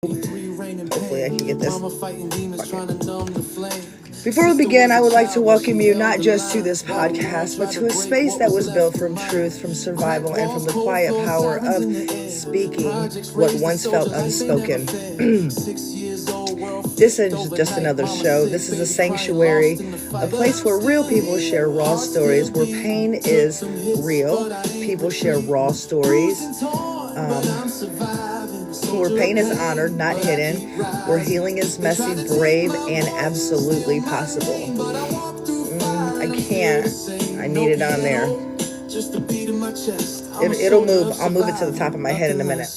Hopefully I can get this. Before we begin, I would like to welcome you not just to this podcast, but to a space that was built from truth, from survival, and from the quiet power of speaking what once felt unspoken. This is just another show. This is a sanctuary, a place where real people share raw stories, where pain is real. People share raw stories. Where pain is honored, not hidden. Where healing is messy, brave, and absolutely possible. I can't. I need it on there. It'll move. I'll move it to the top of my head in a minute.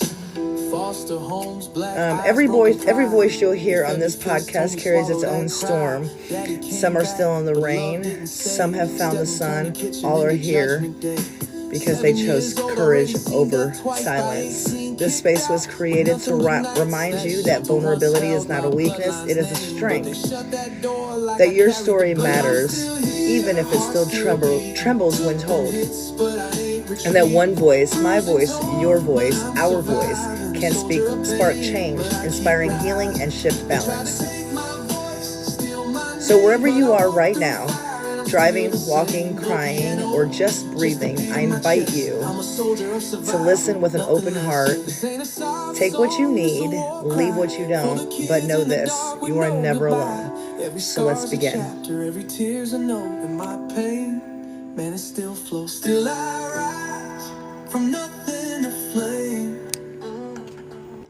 Every voice you'll hear on this podcast carries its own storm. Some are still in the rain. Some have found the sun. All are here because they chose courage over silence. This space was created to remind you that vulnerability is not a weakness, it is a strength. That your story matters, even if it still trembles when told. And that one voice, my voice, your voice, our voice, can spark change, inspiring healing and shift balance. So wherever you are right now, driving, walking, crying, or just breathing, I invite you to listen with an open heart. Take what you need, leave what you don't, but know this, you are never alone. So let's begin. Every tears I know in my pain, man, it still flows. Still I rise from nothing to flame.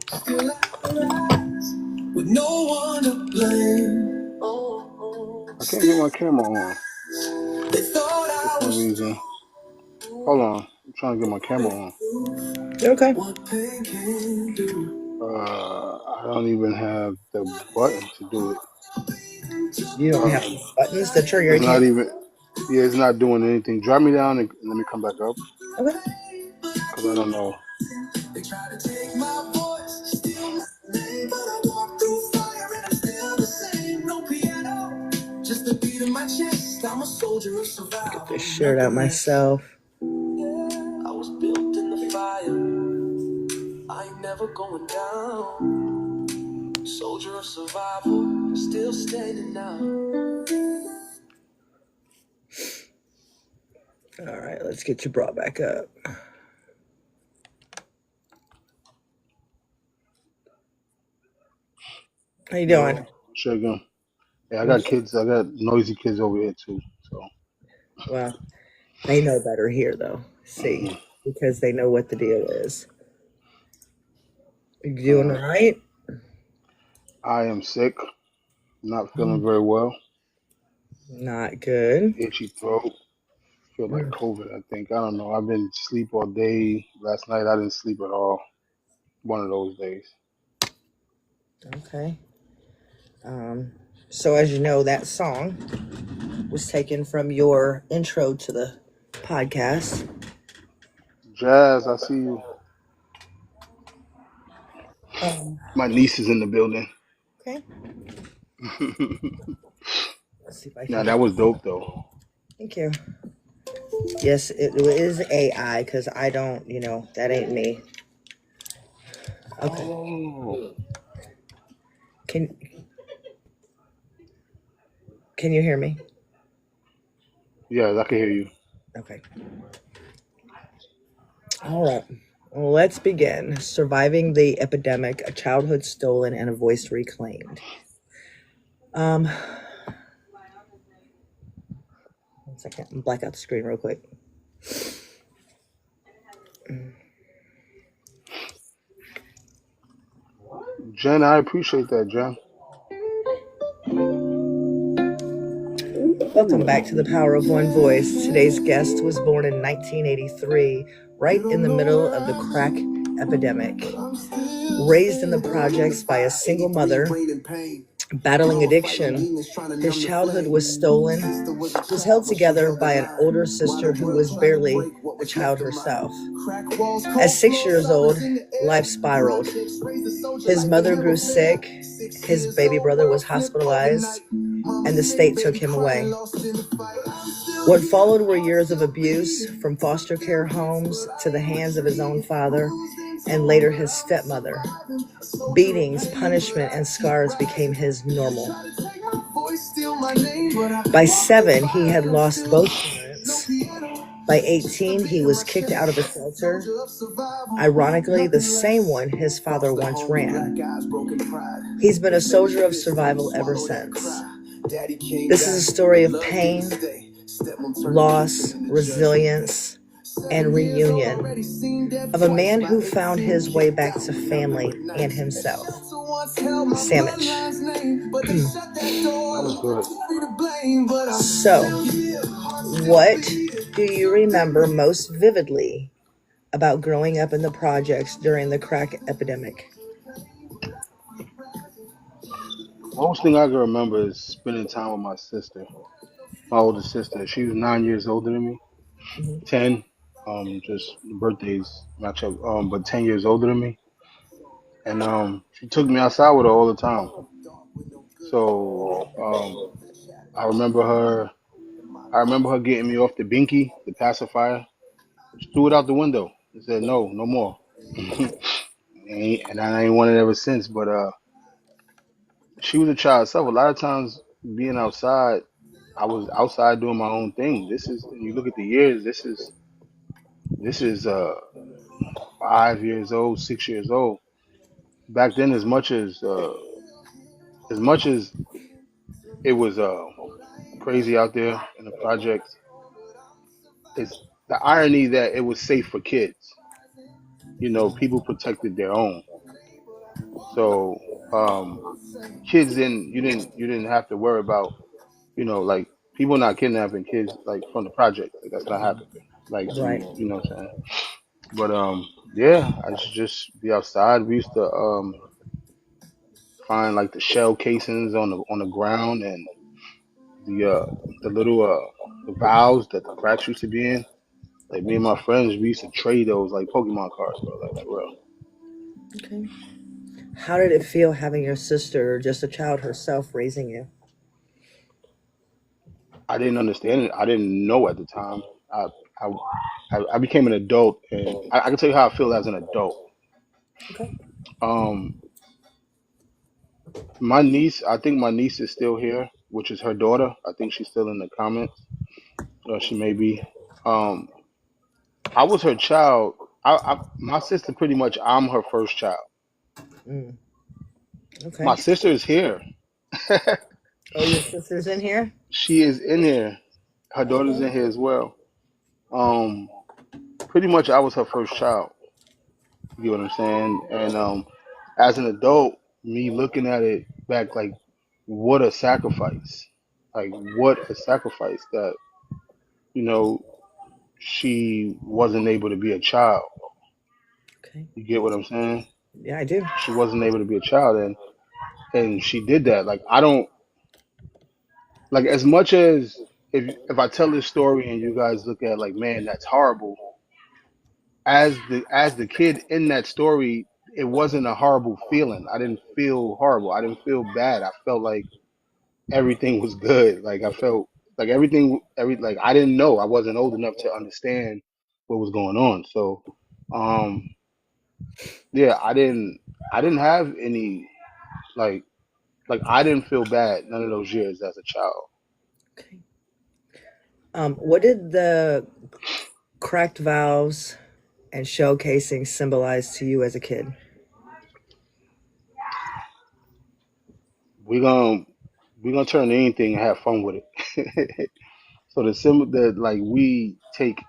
Still I rise with no one to blame. I can't get my camera on. For some reason. Hold on. I'm trying to get my camera on. Okay. I don't even have the button to do it. You don't have buttons to trigger it? It's not doing anything. Drop me down and let me come back up. Okay. Because I don't know. They try to take my voice, steal my name, but I walk through fire and I'm still the same. No piano, just the beat in my chest. I'm a soldier of survival. Get this shirt out myself. I was built in the fire. I ain't never going down. Soldier of survival, still standing now. All right, let's get you brought back up. How you doing? Sure, go. Yeah, I got kids. I got noisy kids over here too. So. Well, they know better here, though. See, because they know what the deal is. You doing all right? I am sick. Not feeling very well. Not good. Itchy throat. Feel like COVID, I think. I don't know. I've been asleep all day. Last night I didn't sleep at all. One of those days. Okay. So as you know, that song was taken from your intro to the podcast. Jazz, I see you. My niece is in the building. Okay. Let's see if I can. Now that was dope though. Thank you. Yes, it is AI because I don't, that ain't me. Okay. Oh. Can you hear me? Yeah, I can hear you. Okay. All right. Well, let's begin. Surviving the epidemic, a childhood stolen and a voice reclaimed. 1 second. I'm black out the screen real quick. Jen, I appreciate that, Jen. Welcome back to the Power of One Voice. Today's guest was born in 1983, right in the middle of the crack epidemic. Raised in the projects by a single mother, battling addiction, his childhood was stolen. He was held together by an older sister who was barely a child herself. At 6 years old, life spiraled. His mother grew sick, his baby brother was hospitalized, and the state took him away. What followed were years of abuse, from foster care homes to the hands of his own father. and later his stepmother. Beatings, punishment, and scars became his normal. By 7, he had lost both parents. By 18, he was kicked out of a shelter, ironically, the same one his father once ran. He's been a soldier of survival ever since. This is a story of pain, loss, resilience, and reunion of a man who found his way back to family and himself. Sandwich. That was good. So, what do you remember most vividly about growing up in the projects during the crack epidemic? Most thing I can remember is spending time with my sister, my older sister. She was 9 years older than me, Mhm. 10. Just birthdays match up. But 10 years older than me, and she took me outside with her all the time. So I remember her. I remember her getting me off the binky, the pacifier. She threw it out the window and said, "No, no more." And I ain't wanted it ever since. But she was a child herself. A lot of times being outside, I was outside doing my own thing. This is, you look at the years. This is 5 years old, 6 years old. Back then, as much as it was crazy out there in the projects, it's the irony that it was safe for kids. People protected their own. So um, kids didn't you didn't have to worry about like people not kidnapping kids like from the project. Like that's not happening. Like Right. you know what I'm saying. But yeah, I used to just be outside. We used to find like the shell casings on the ground and the uh the little the valves that the cracks used to be in. Like me and my friends, we used to trade those like Pokemon cards, bro. Like for real. Okay. How did it feel having your sister, just a child herself, raising you? I didn't understand it. I didn't know at the time. I I I became an adult, and I can tell you how I feel as an adult. Okay. Um, my niece, I think my niece is still here, which is her daughter. I think she's still in the comments. She may be. Um, I was her child. My sister, pretty much, I'm her first child. Mm. Okay. My sister is here. Oh, your sister's in here? She is in here. Her daughter's in Okay. here as well. Um, Pretty much, I was her first child. You get what I'm saying? And as an adult, me looking at it back, like, what a sacrifice! Like, what a sacrifice that you know she wasn't able to be a child. Okay. You get what I'm saying? Yeah, I do. She wasn't able to be a child, and she did that. Like, I don't like as much as if I tell this story and you guys look at it like, man, that's horrible. As the kid in that story, it wasn't a horrible feeling. I didn't feel horrible. I didn't feel bad. I felt like everything was good. Like I felt like like I didn't know. I wasn't old enough to understand what was going on. So, um, yeah, I didn't have any like I didn't feel bad none of those years as a child. Okay. What did the cracked valves and shell casing symbolize to you as a kid? We gonna we gonna turn anything and have fun with it. So the symbol that like we take,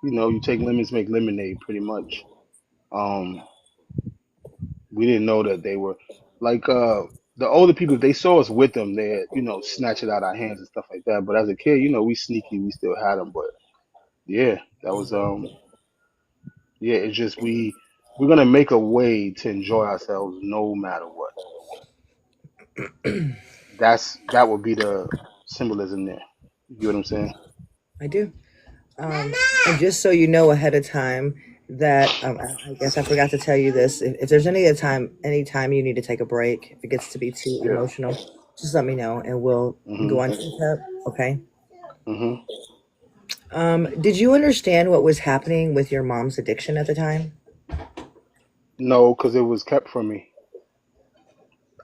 you take lemons, make lemonade, pretty much. Um, we didn't know that they were like the older people. If they saw us with them, they snatch it out of our hands and stuff like that. But as a kid, we sneaky, we still had them. But yeah, that was yeah. It's just we're gonna make a way to enjoy ourselves no matter what. That would be the symbolism there. You get what I'm saying? I do. And just so you know ahead of time that I guess I forgot to tell you this. If there's any time you need to take a break, if it gets to be too Yeah. emotional, just let me know and we'll go Mhm. on to that. Okay. Mhm. Did you understand what was happening with your mom's addiction at the time? No, because it was kept from me.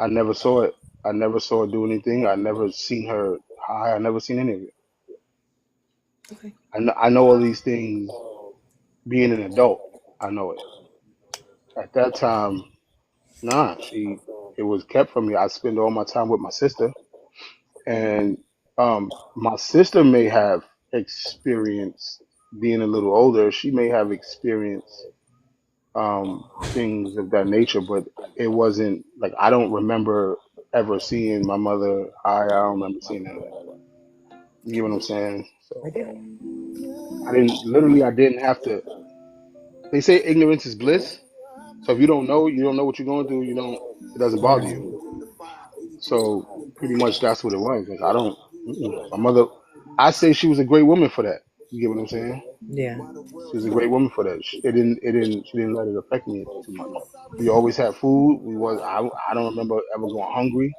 I never saw it. I never saw her do anything. I never seen her high. I never seen any of it. Okay. I know all these things being an adult. I know it. At that time, nah, it was kept from me. I spend all my time with my sister, and my sister may have experienced being a little older. She may have experienced things of that nature, but it wasn't like I don't remember ever seeing my mother high. I don't remember seeing none of that. You get what I'm saying? I So do. I didn't have to. They say ignorance is bliss. So if you don't know what you're going through, it doesn't bother you. Right. So pretty much that's what it was. Like I don't, my mother, I say she was a great woman for that. You get what I'm saying? Yeah. She was a great woman for that. She didn't let it affect me too much. We always had food. I don't remember ever going hungry.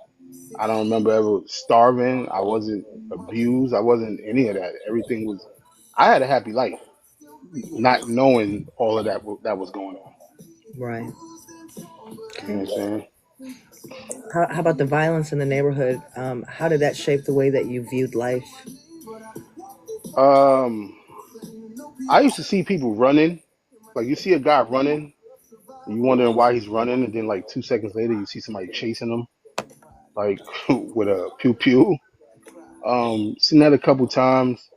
I don't remember ever starving. I wasn't abused. I wasn't any of that. Everything was, I had a happy life, not knowing all of that was going on. Right. You know what Okay. I'm saying? How about the violence in the neighborhood? How did that shape the way that you viewed life? Um, I used to see people running. Like you see a guy running, and you wondering why he's running, and then like 2 seconds later, you see somebody chasing him, like with a pew pew. Seen that a couple times.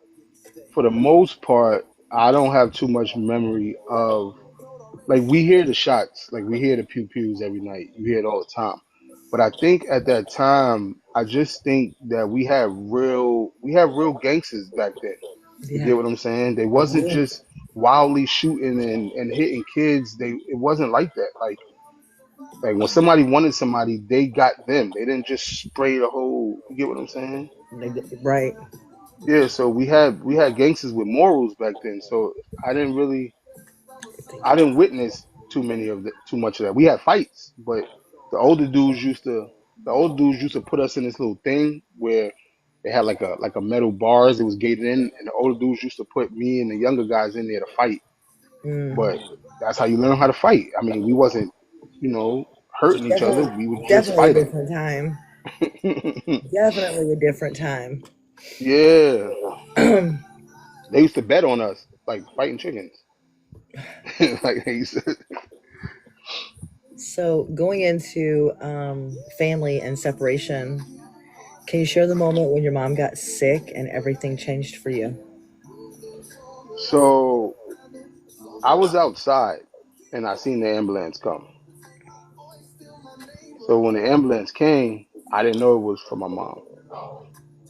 For the most part, I don't have too much memory of like we hear the shots, like we hear the pew pews every night. You hear it all the time. But I think at that time, I just think that we had real gangsters back then. You Yeah, get what I'm saying? They I wasn't do. just wildly shooting and hitting kids. It wasn't like that. Like when somebody wanted somebody, they got them. They didn't just spray the whole. You get what I'm saying? Right. Yeah. So we had gangsters with morals back then. So I didn't really Thank I you. didn't witness too much of that. We had fights, but the older dudes used to the old dudes used to put us in this little thing where they had like a metal bars. It was gated in, and the older dudes used to put me and the younger guys in there to fight. Mm. But that's how you learn how to fight. I mean, we wasn't, hurting each other. Definitely, We were just definitely a fighting. different time. Definitely a different time. Yeah, they used to bet on us like fighting chickens. Like they used to. So, going into family and separation, can you share the moment when your mom got sick and everything changed for you? So I was outside and I seen the ambulance come. So when the ambulance came, I didn't know it was for my mom.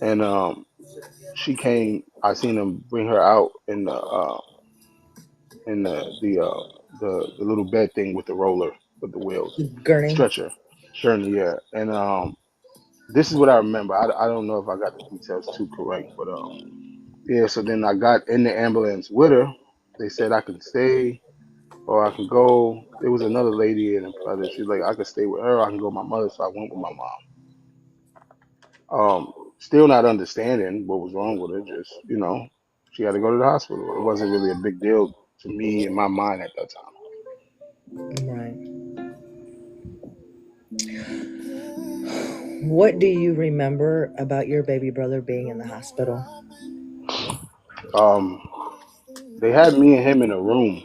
And she came. I seen them bring her out in the little bed thing with the roller with the wheels, Gurney. stretcher, journey. Yeah. And this is what I remember. I don't know if I got the details too correct, but yeah. So then I got in the ambulance with her. They said I can stay or I can go. There was another lady and a brother. She's like, I could stay with her. I can go with my mother. So I went with my mom. Still not understanding what was wrong with her. Just, she had to go to the hospital. It wasn't really a big deal to me in my mind at that Right. What do you remember about your baby brother being in the hospital? time. They had me and him in a room.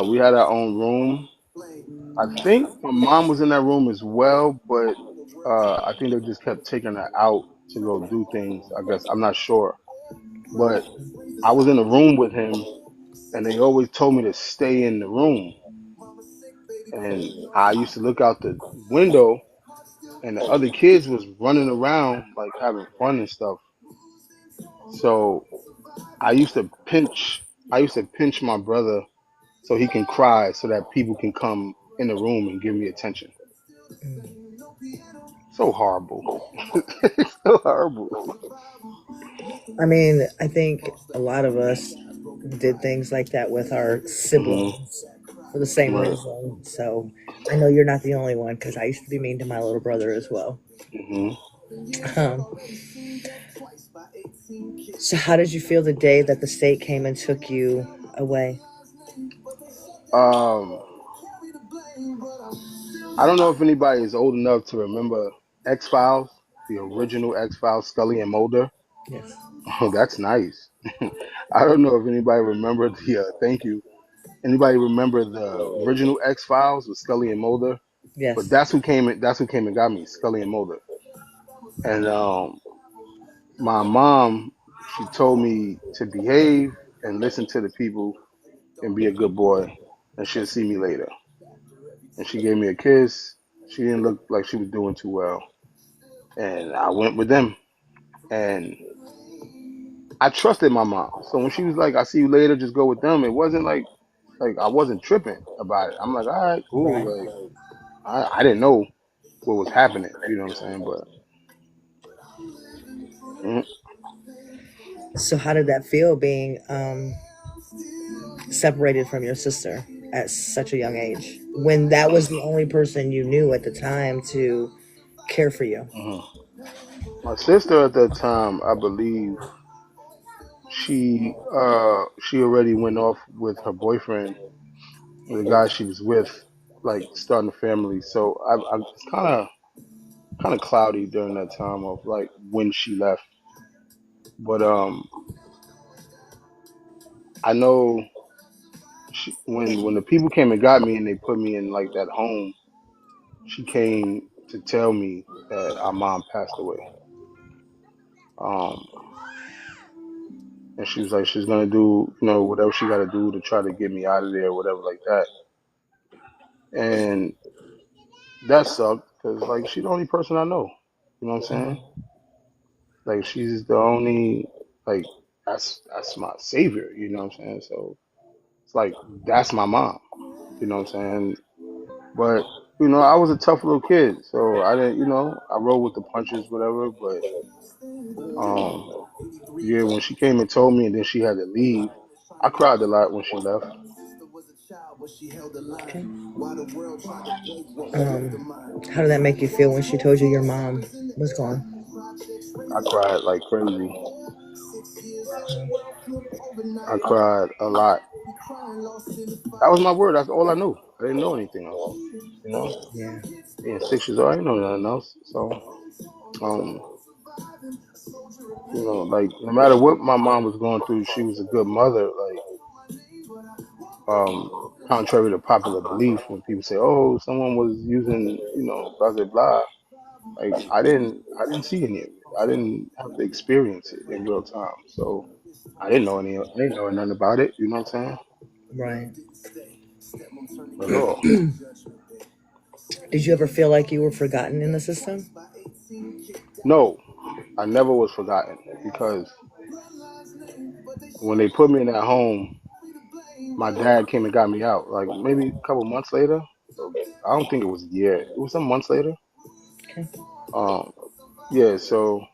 We had our own room. I think my mom was in that room as well, but I think they just kept taking her out to go do things. I guess I'm not sure, but I was in a room with him, and they always told me to stay in the room. And I used to look out the window, and the other kids was running around like having fun and stuff. So I used to pinch my brother so he can cry, so that people can come in the room and give me attention. So horrible. So horrible. I mean, I think a lot of us did things like that with our Hmm. siblings for the same Right. reason. So I know you're not the only one because I used to be mean to my little brother as well. Hmm. Um, so, how did you feel the day that the state came and took you away? I don't know if anybody is old enough to remember X Files, the original X Files, Scully and Mulder. Yes. Oh, that's nice. I don't know if anybody remember the. Thank you. Anybody remember the original X Files with Scully and Mulder? But Yes. that's who came. That's who came and got me, Scully and Mulder. And my mom, she told me to behave and listen to the people and be a good boy, and she'll see me later. And she gave me a kiss. She didn't look like she was doing too well, and I went with them. And I trusted my mom. So when she was like, "I see you later, just go with them," it wasn't like I wasn't tripping about it. I'm like, "All right, Right. cool." Like I didn't know what was happening. You know what I'm saying? But mm, So how did that feel being separated from your sister at such a young age when that was the only person you knew at the time to care for you? mhm. My sister at that time, I believe she already went off with her boyfriend, the guy she was with, like starting a family. So I it's kind of cloudy during that time of like when she left. But I know when the people came and got me and they put me in like that home, she came to tell me that our mom passed away. Um, and she was like she's gonna do whatever she got to do to try to get me out of there, whatever like that. And that sucked because like she's the only person I know. You know what I'm saying? Like she's the only like that's my savior. You know what I'm saying? So it's like that's my mom. You know what I'm saying? But I was a tough little kid, so I didn't. I rolled with the punches, whatever. But um, yeah, when she came and told me, and then she had to leave, I cried a lot when she left. Okay. How did that make you feel when she told you your mom was gone? I cried like crazy. I cried a lot. That was my word. That's all I knew. I didn't know anything else. You know, Yeah. being 6 years old, I didn't know nothing else. So, um, like no matter what my mom was going through, she was a good mother. Like, contrary to popular belief, when people say, "Oh, someone was using," blah blah blah. Like, I didn't see any of it. I didn't have to experience it in real time. So, I didn't know nothing about it. You know what I'm saying? Right. At all. Did you ever feel like you were forgotten in the system? No, I never was forgotten because when they put me in that home, my dad came and got me out. Like maybe a couple months later. I don't think it was a year. It was some months later. Okay. Um, yeah. So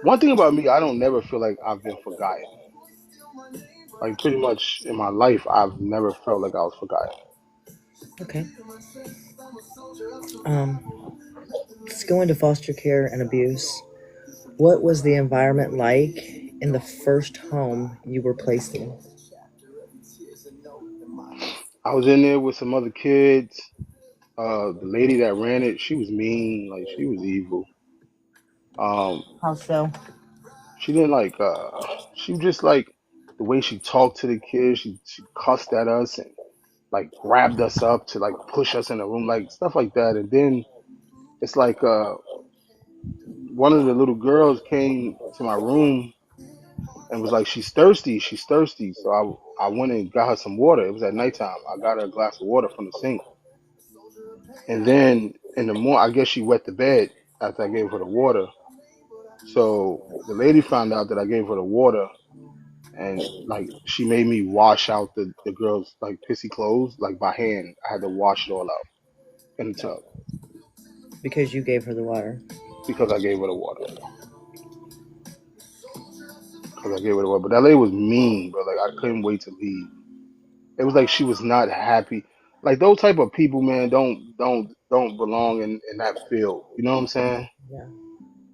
one thing about me, I don't never feel like I've been forgotten. Like pretty much in my life, I've never felt like I was forgotten. Okay. Um, let's go into foster care and abuse. What was the environment like in the first home you were placed in? I was in there with some other kids. The lady that ran it, she was mean. Like she was evil. Um, How so? she didn't like. She was just like the way she talked to the kids. She cussed at us and like grabbed us up to like push us in the room, like stuff like that. And then it's like one of the little girls came to my room and was like, "She's thirsty, she's thirsty." So I went and got her some water. It was at nighttime. I got her a glass of water from the sink, and then in the morning, I guess she wet the bed after I gave her the water. So the lady found out that I gave her the water, and like she made me wash out the girl's like pissy clothes like by hand. I had to wash it all out in the tub Because you gave her the water. because I gave her the water. Because I gave her the water. But that lady was mean, bro. Like I couldn't wait to leave. It was like she was not happy. Like those type of people, man, don't belong in that field. You know what I'm saying? Yeah.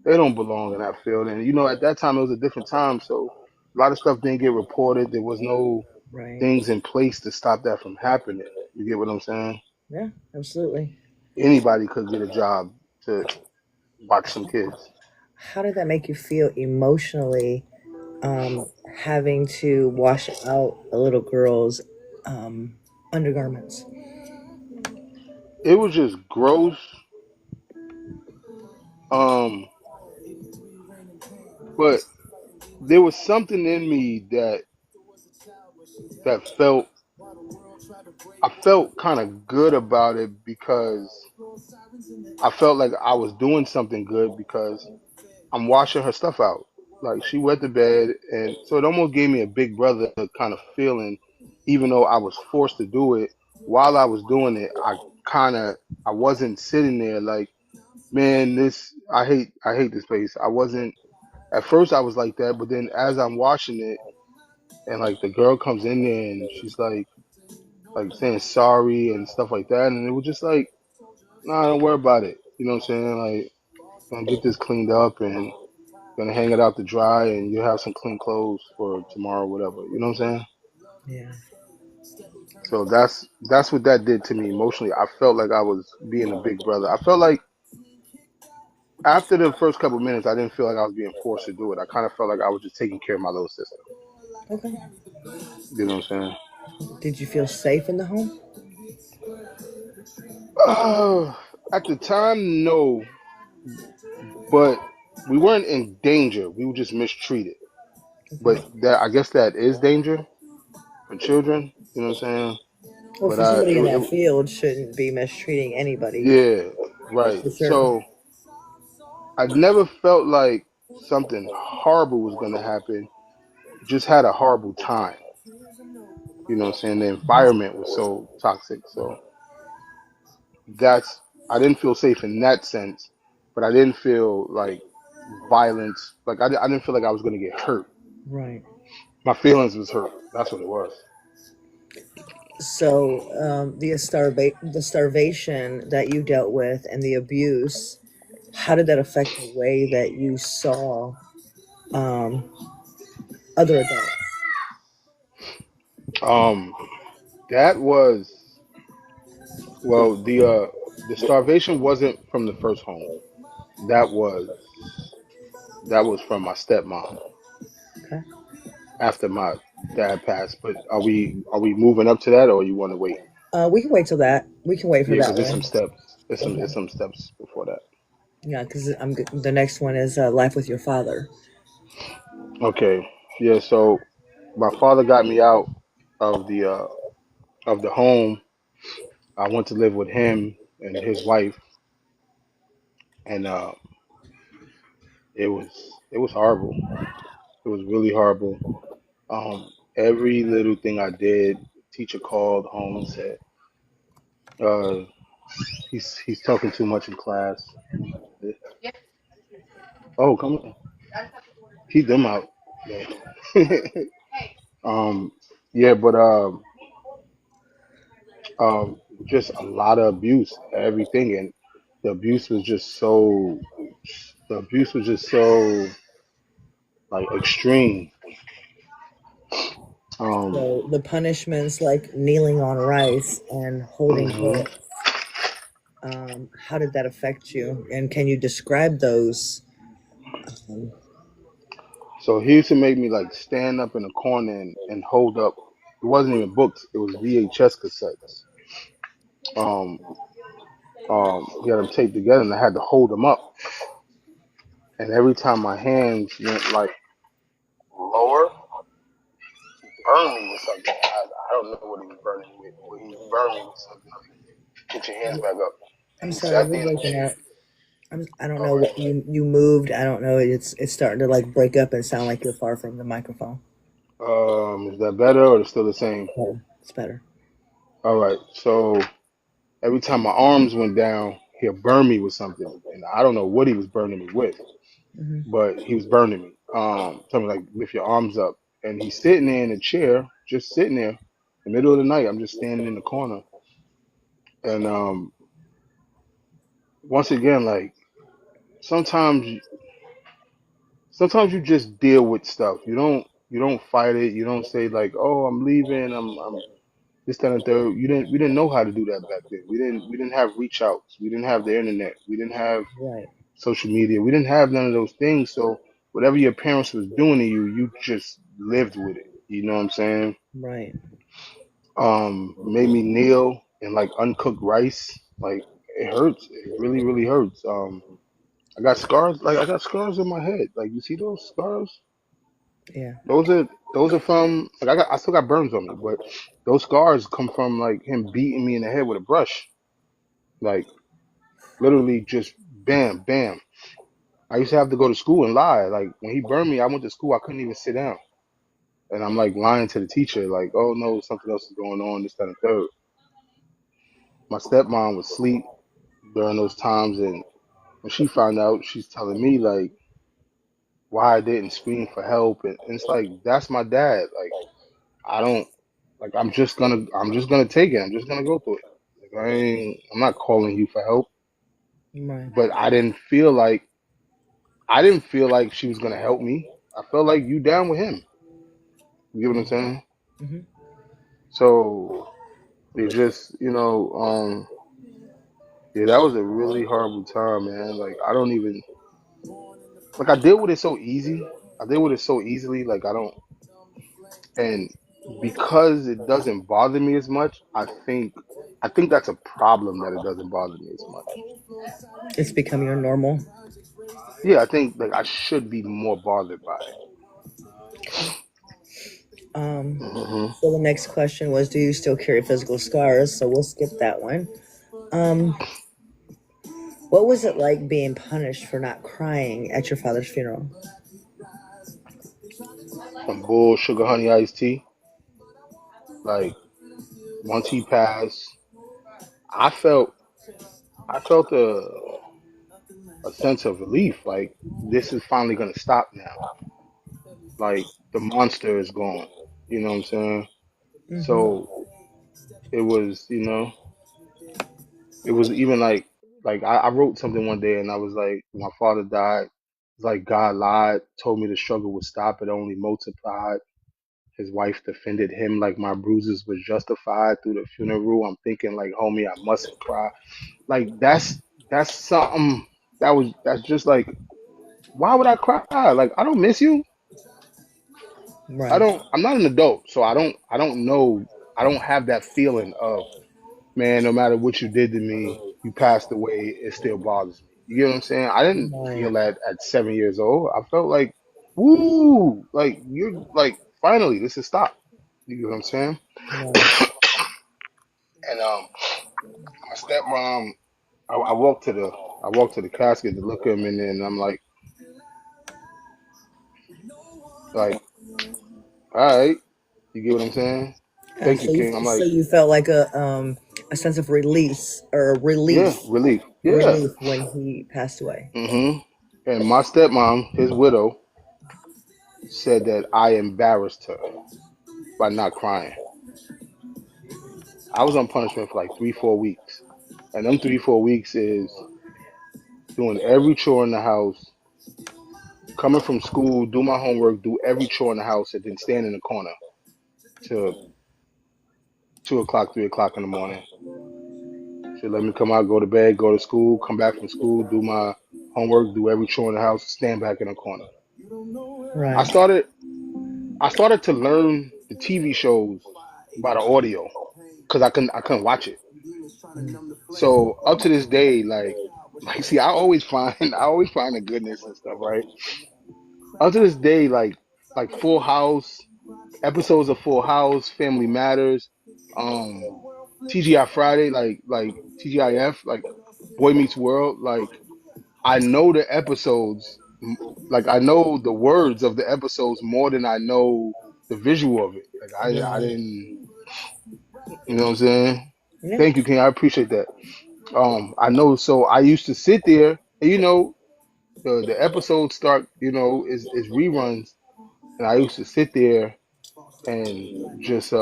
They don't belong in that field. And at that time it was a different time, so a lot of stuff didn't get reported. There was no Right. things in place to stop that from happening. You get what I'm saying? Yeah, absolutely. Anybody could get a job to watch some kids. How did that make you feel emotionally, having to wash out a little girl's um, undergarments? It was just gross. Um, but there was something in me that felt I felt kind of good about it because I felt like I was doing something good because I'm washing her stuff out. Like she wet the bed, and so it almost gave me a big brother kind of feeling, even though I was forced to do it. While I was doing it, kind of I wasn't sitting there like, man, this I hate this place. I wasn't at first. I was like that, but then as I'm washing it, and like the girl comes in there and she's like saying sorry and stuff like that, and it was just like, nah, don't worry about it. You know what I'm saying? Like, gonna get this cleaned up and gonna hang it out to dry, and you have some clean clothes for tomorrow, whatever. You know what I'm saying? Yeah. So that's what that did to me emotionally. I felt like I was being a big brother. I felt like after the first couple of minutes, I didn't feel like I was being forced to do it. I kind of felt like I was just taking care of my little sister. Okay. You know what I'm saying? Did you feel safe in the home? At the time, no, but we weren't in danger. We were just mistreated. But Okay. that I guess that is danger for children. You know what I'm saying? Well, But for somebody in that it field, shouldn't be mistreating anybody. yeah, right. For certain. So I never felt like something horrible was gonna happen. Just had a horrible time. You know what I'm saying? The environment was so toxic. So that's I didn't feel safe in that sense, but I didn't feel like violence. Like I didn't feel like I was gonna get hurt. Right. My feelings was hurt. That's what it was. So the starvation that you dealt with and the abuse, how did that affect the way that you saw um, other adults? Um, that was well the starvation wasn't from the first home. That was that was from my stepmom Okay. after my dad passed. But are we moving up to that, or you want to wait? We can wait till that. We can wait for Yeah, that because there's one. some steps. Okay. There's some steps before that. Yeah, because the next one is life with your father. Okay. Yeah. So my father got me out of the home. I went to live with him and his wife, and it was horrible. It was really horrible. Every little thing I did, teacher called home and said, uh, he's talking too much in class. Oh, come on, keep them out. Yeah. um, yeah, but just a lot of abuse, everything, and the abuse was just so, the abuse was just so like extreme. Um, So the punishments like kneeling on rice and holding mhm. books, how did that affect you? And can you describe those? Um, So he used to make me like stand up in a corner and hold up. It wasn't even books; it was VHS cassettes. Um, he had them taped together, and I had to hold them up. And every time my hands went like lower, burn me with something. I don't know what he was burning me with, but he burned me with something. Like, get your hands back up. I'm And he sorry, sat we're there in the breaking chair. up. I don't All know what right. you moved. I don't know. It's starting to like break up and sound like you're far from the microphone. Is that better or still the same? Oh, it's better. All right. So every time my arms went down, he'll burn me with something, and I don't know what he was burning me with, Hmm. but he was burning me. Telling me like lift your arms up, and he's sitting there in a chair, just sitting there. In the middle of the night, I'm just standing in the corner, and once again, like sometimes, sometimes you just deal with stuff. You don't fight it. You don't say like, oh, I'm leaving. I'm this, that, and third. We didn't know how to do that back then. We didn't have reach outs. We didn't have the internet. We didn't have Right. social media. We didn't have none of those things. So whatever your parents was doing to you, you just lived with it. You know what I'm saying? Right. Made me kneel and like uncooked rice. Like it hurts. It really, really hurts. I got scars. Like I got scars on my head. Like you see those scars? Yeah. Those are from like I still got burns on me, but those scars come from like him beating me in the head with a brush. Like literally just bam, bam. I used to have to go to school and lie. Like when he burned me, I went to school. I couldn't even sit down, and I'm like lying to the teacher, like, "Oh no, something else is going on." This, that, and third. My stepmom was asleep during those times, and when she found out, she's telling me like why I didn't scream for help, and it's like that's my dad. Like I don't like I'm just gonna take it. I'm just gonna go through it. Like I'm not calling you for help, Right. but I didn't feel like she was gonna help me. I felt like you down with him. You get what I'm saying? Hmm. So it just, yeah, that was a really horrible time, man. Like I don't even like I deal with it so easy. I deal with it so easily. Like I don't, and because it doesn't bother me as much, I think that's a problem that it doesn't bother me as much. It's become your normal. Yeah, I think like I should be more bothered by Um, it. Hmm. so the next question was, do you still carry physical scars? So we'll skip that one. Um, what was it like being punished for not crying at your father's funeral? Some bull sugar honey iced tea. Like once he passed, I felt I felt a sense of relief. Like this is finally gonna stop now. Like the monster is gone. You know what I'm saying? Hmm. So it was, it was even like I wrote something one day and I was like, my father died. It's like God lied, told me the struggle would stop. It only multiplied. His wife defended him like my bruises was justified through the funeral. I'm thinking like, homie, I mustn't cry. Like that's something that's just like, why would I cry? Like I don't miss you. Right. I'm not an adult, so I don't know. I don't have that feeling of, man, no matter what you did to me, you passed away, it still bothers me. You get what I'm saying? I didn't Right. feel that at 7 years old. I felt like, woo, like you're like finally this is stopped. You get what I'm saying? Right. And my stepmom, I walked to the casket to look at him, and then I'm like, all right, you get what I'm saying? Thank you, So you King. I'm so like, you felt like a sense of release or yeah, relief, yeah. relief when he passed away. Hmm. And my stepmom, his widow, said that I embarrassed her by not crying. I was on punishment for like 3, 4 weeks. And them 3, 4 weeks is doing every chore in the house, coming from school, do my homework, do every chore in the house, and then stand in the corner till 2 o'clock, 3 o'clock in the morning. She'd let me come out, go to bed, go to school, come back from school, do my homework, do every chore in the house, stand back in the corner. I Right. started I started to learn the TV shows by the audio because I couldn't watch it. So up to this day, like see, I always find I always find the goodness and stuff, right? Up to this day, like Full House, episodes of Full House, Family Matters, um, TGI Friday, like TGIF, like Boy Meets World, like I know the episodes, like I know the words of the episodes more than I know the visual of it. Like I Right. didn't, you know what I'm saying? Yeah. Thank you, King. I appreciate that. I know. So I used to sit there, and, the episodes start, is reruns, and I used to sit there and just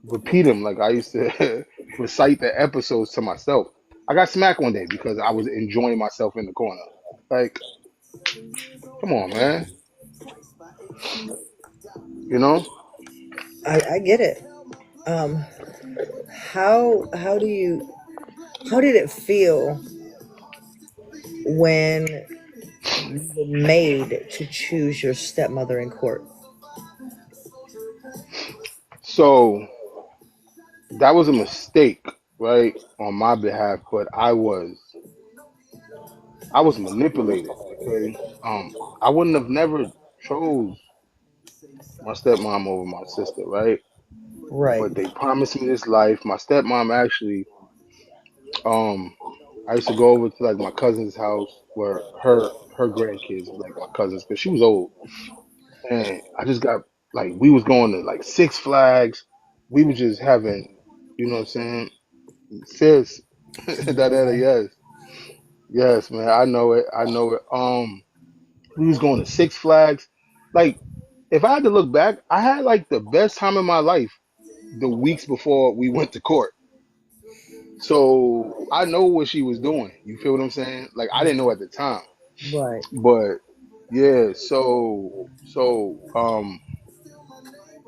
repeat them. Like I used to recite the episodes to myself. I got smacked one day because I was enjoying myself in the corner. Like, come on, man. You know? I get it. Um, how do you how did it feel when you were made to choose your stepmother in court? So that was a mistake, right, on my behalf, but I was manipulated. Okay, I wouldn't have never chose my stepmom over my sister, right? Right. But they promised me this life. My stepmom actually, um, I used to go over to like my cousin's house where her grandkids were like my cousins because she was old, and I just got like we was going to like Six Flags. We was just having, you know what I'm saying? Sis, Yeah. yes, yes, man. I know it. I know it. We was going to Six Flags. Like, if I had to look back, I had like the best time of my life the weeks before we went to court. So I know what she was doing. You feel what I'm saying? Like I didn't know at the time, Right. but yeah.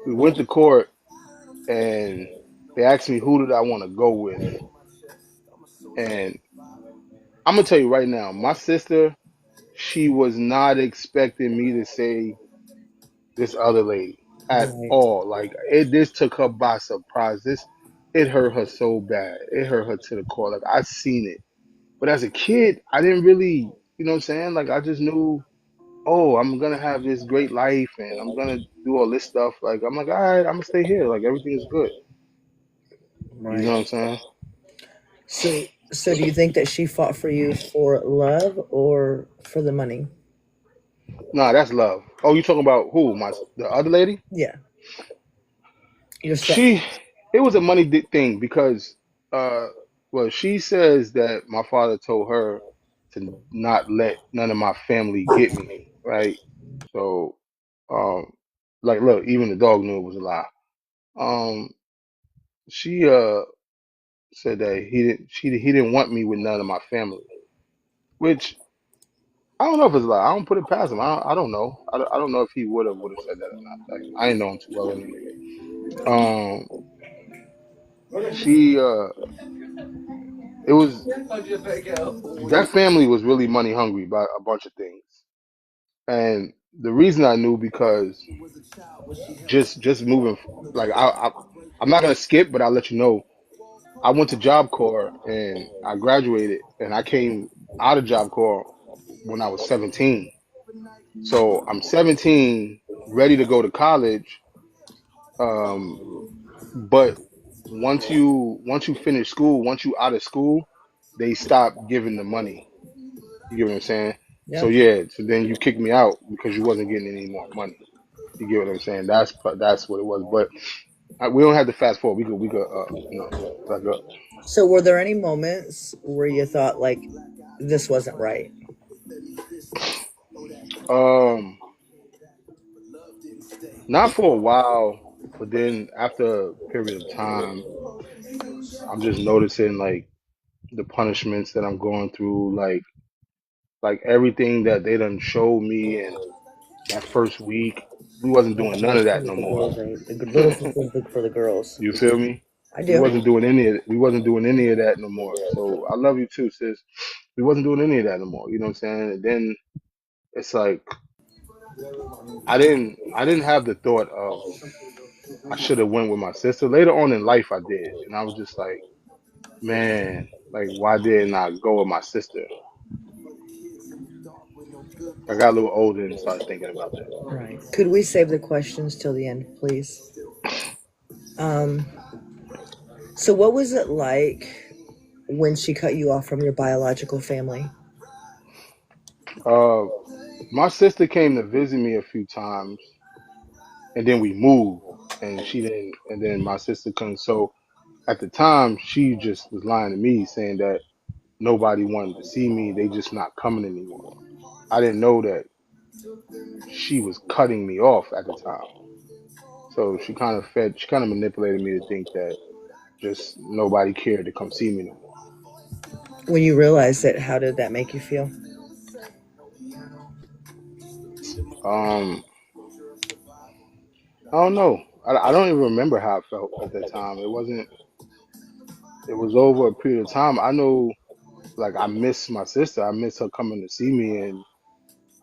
We went to court and they asked me who did I want to go with, and I'm gonna tell you right now, my sister, she was not expecting me to say this other lady at Right. all. Like it, this took her by surprise. It hurt her so bad. It hurt her to the core. Like I seen it. But as a kid, I didn't really, you know what I'm saying? Like I just knew, oh, I'm gonna have this great life and I'm gonna do all this stuff. Like I'm like, all right, I'm gonna stay here. Like everything is good. You know Right. what I'm saying? So do you think that she fought for you for love or for the money? Nah, that's love. Oh, you talking about who? The other lady? Yeah. Your step. She, it was a money thing because, uh, well, she says that my father told her to not let none of my family get me, right? So, um, like, look, even the dog knew it was a lie. Um, she said that he didn't want me with none of my family, which I don't know if it's a lie. I don't put it past him. I don't know. I don't know if he would have said that or not. Like I ain't know him too well anyway. Um, she it was that family was really money hungry about a bunch of things, and the reason I knew because just moving like I'm not gonna skip, but I'll let you know. I went to Job Corps and I graduated, and I came out of Job Corps when I was 17. So I'm 17, ready to go to college. Um, but once you finish school, once you out of school, they stop giving the money. You get what I'm saying? So Yeah. yeah, so then you kicked me out because you wasn't getting any more money. You get what I'm saying? That's what it was. But we don't have to fast forward. We could back up. So were there any moments where you thought like this wasn't right? Um, not for a while, but then after a period of time, I'm just noticing like the punishments that I'm going through, like everything that they done showed me, and that first week, we wasn't Like doing the none of little that things no the more. girls ate, the little things for the girls. You feel me? I We do. wasn't doing any of it. We wasn't doing any of that no more. So I love you too, sis. We wasn't doing any of that no more. You know what I'm saying? And then it's like I didn't have the thought of I should have went with my sister. Later on in life I did. And I was just like, man, like why didn't I go with my sister? I got a little older and started thinking about that. Right. Could we save the questions till the end, please? Um, so what was it like when she cut you off from your biological family? Uh my sister came to visit me a few times and then we moved and she didn't and then my sister couldn't so at the time she just was lying to me saying that nobody wanted to see me, they just not coming anymore. I didn't know that she was cutting me off at the time. So she kind of manipulated me to think that just nobody cared to come see me no When you realized it, how did that make you feel? more. I don't know. I don't even remember how I felt at that time. It wasn't. It was over a period of time. I know, like I miss my sister. I miss her coming to see me and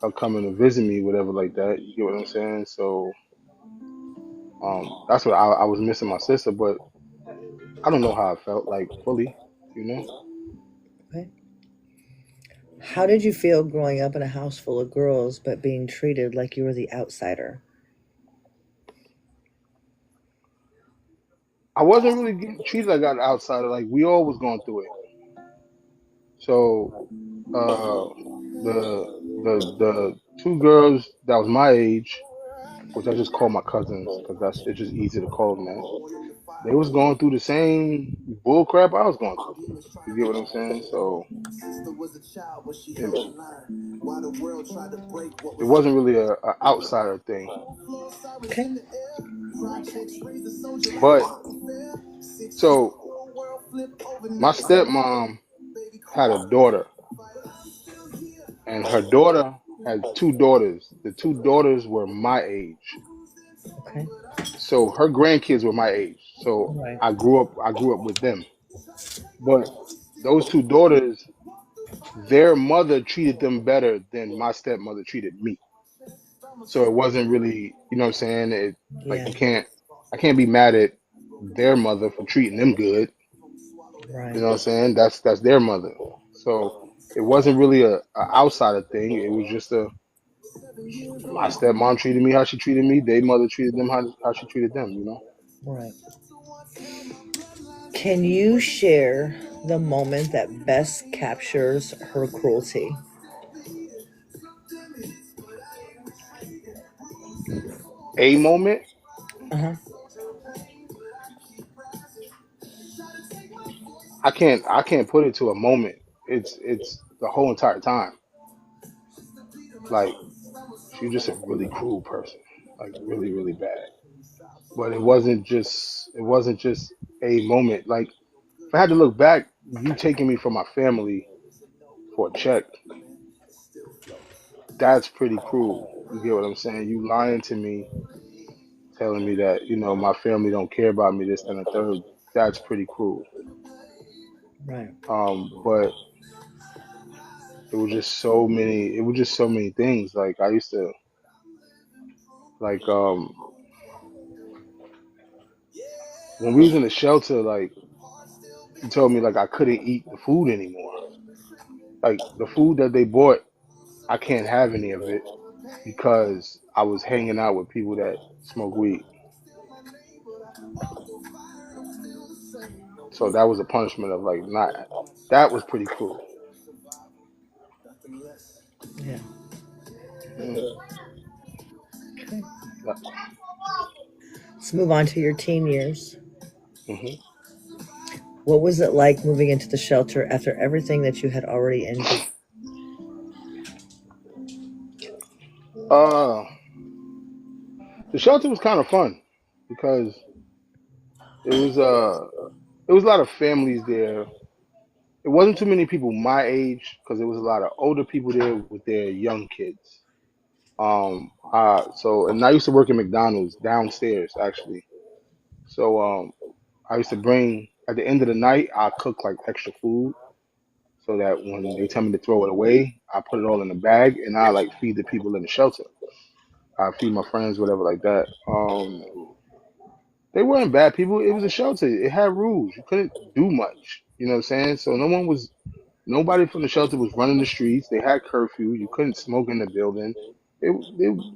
her coming to visit me, whatever like that. You get what I'm saying? So, that's what I was missing my sister, but I don't know how I felt like fully. You know, Okay. How did you feel growing up in a house full of girls but being treated like you were the outsider? I wasn't really getting treated like an outsider. Like we all was going through it. So, uh, the the two girls that was my age, which I just call my cousins because that's it's just easy to call them that. They was going through the same bull crap I was going through. You get what I'm saying? So you know, it wasn't really a outsider thing. Okay. But so my stepmom had a daughter, and her daughter had two daughters. The two daughters were my age, Okay. so her grandkids were my age. So Right. I grew up with them. But those two daughters, their mother treated them better than my stepmother treated me. So it wasn't really, you know what I'm saying? It like Yeah. I can't be mad at their mother for treating them good. You Right. know what I'm saying? That's their mother. So it wasn't really a outsider thing. It was just a my stepmom treated me how she treated me. Their mother treated them how she treated them. You know, Right. Can you share the moment that best captures her cruelty? a moment. Uh huh. I can't put it to a moment. It's the whole entire time. Like she's just a really cruel person. Like really really bad. But it wasn't just a moment. Like if I had to look back, you taking me from my family for a check, that's pretty cruel. You get what I'm saying? You lying to me, telling me that, my family don't care about me, this and the third. That's pretty cruel. Right. But it was just so many things. Like I used to like when we was in the shelter, like he told me like I couldn't eat the food anymore. Like the food that they bought, I can't have any of it because I was hanging out with people that smoke weed. So that was a punishment of like not that was pretty cruel. Yeah. Mm, Okay. that- Let's move on to your teen years. mhm. What was it like moving into the shelter after everything that you had already endured? Uh, the shelter was kind of fun because it was uh it was a lot of families there. It wasn't too many people my age because there was a lot of older people there with their young kids. And I used to work at McDonald's downstairs actually. So I used to bring at the end of the night I cook like extra food so that when they tell me to throw it away, I put it all in a bag and I like feed the people in the shelter. I feed my friends, whatever like that. They weren't bad people. It was a shelter. It had rules. You couldn't do much. You know what I'm saying? So nobody from the shelter was running the streets. They had curfew. You couldn't smoke in the building.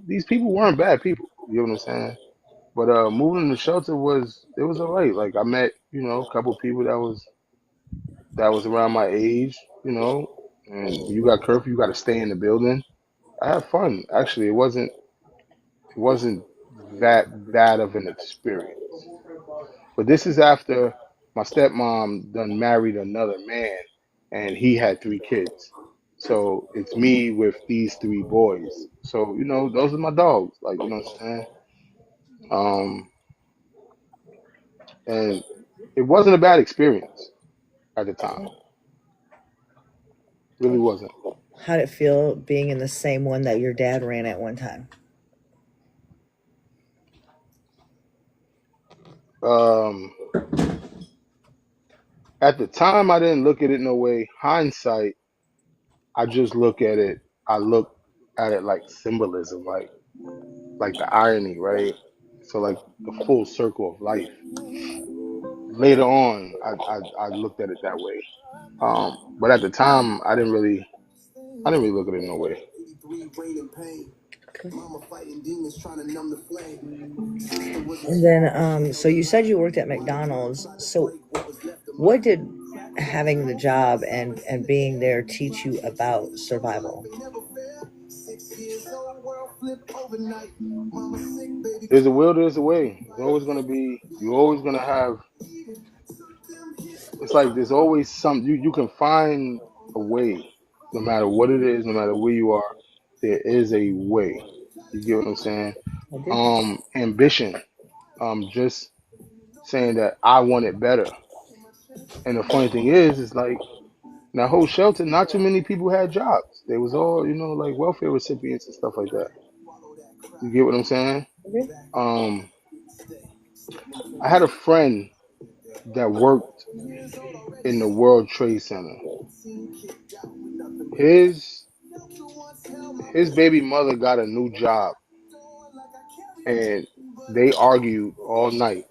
These people weren't bad people. You know what I'm saying? But moving in the shelter it was alright. Like I met, a couple of people that was around my age, and when you got curfew, you got to stay in the building. I had fun. Actually, it wasn't that bad of an experience. But this is after my stepmom done married another man, and he had three kids. So it's me with these three boys. So those are my dogs. Like what I'm saying. Um, and it wasn't a bad experience at the time. Really wasn't. How did it feel being in the same one that your dad ran at one time? Um, at the time, I didn't look at it no way. Hindsight, I just look at it. I look at it like symbolism, like the irony, right? So like the full circle of life. Later on, I looked at it that way. But at the time, I didn't really look at it no way. Okay. And then, so you said you worked at McDonald's. So, what did having the job and being there teach you about survival? There's a will, there's a way. There's always gonna be. You're always gonna have. It's like there's always some. You can find a way, no matter what it is, no matter where you are. There is a way. You get what I'm saying? I do. Ambition. Just saying that I want it better. And the funny thing is like in that whole shelter, not too many people had jobs. They was all, like welfare recipients and stuff like that. You get what I'm saying? Okay. Um, I had a friend that worked in the World Trade Center. His his baby mother got a new job, and they argued all night.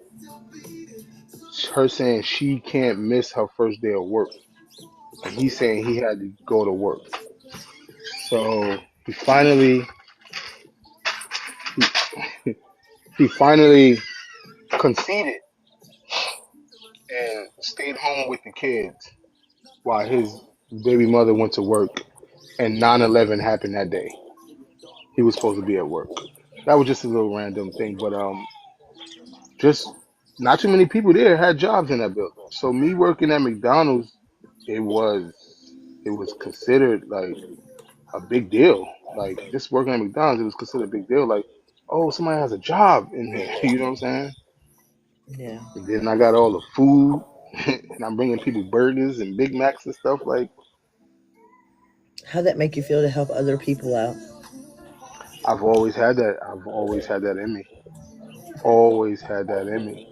Her saying she can't miss her first day of work, and he's saying he had to go to work. So he finally conceded and stayed home with the kids while his baby mother went to work, and 9/11 happened that day. He was supposed to be at work. That was just a little random thing, but just not too many people there had jobs in that building. So me working at McDonald's, it was it was considered like a big deal. Like just working at McDonald's, it was considered a big deal. Like, oh, somebody has a job in here. You know what I'm saying? Yeah. And then I got all the food, and I'm bringing people burgers and Big Macs and stuff. Like How'd that make you feel to help other people out? I've always had that. I've always had that in me. Always had that in me.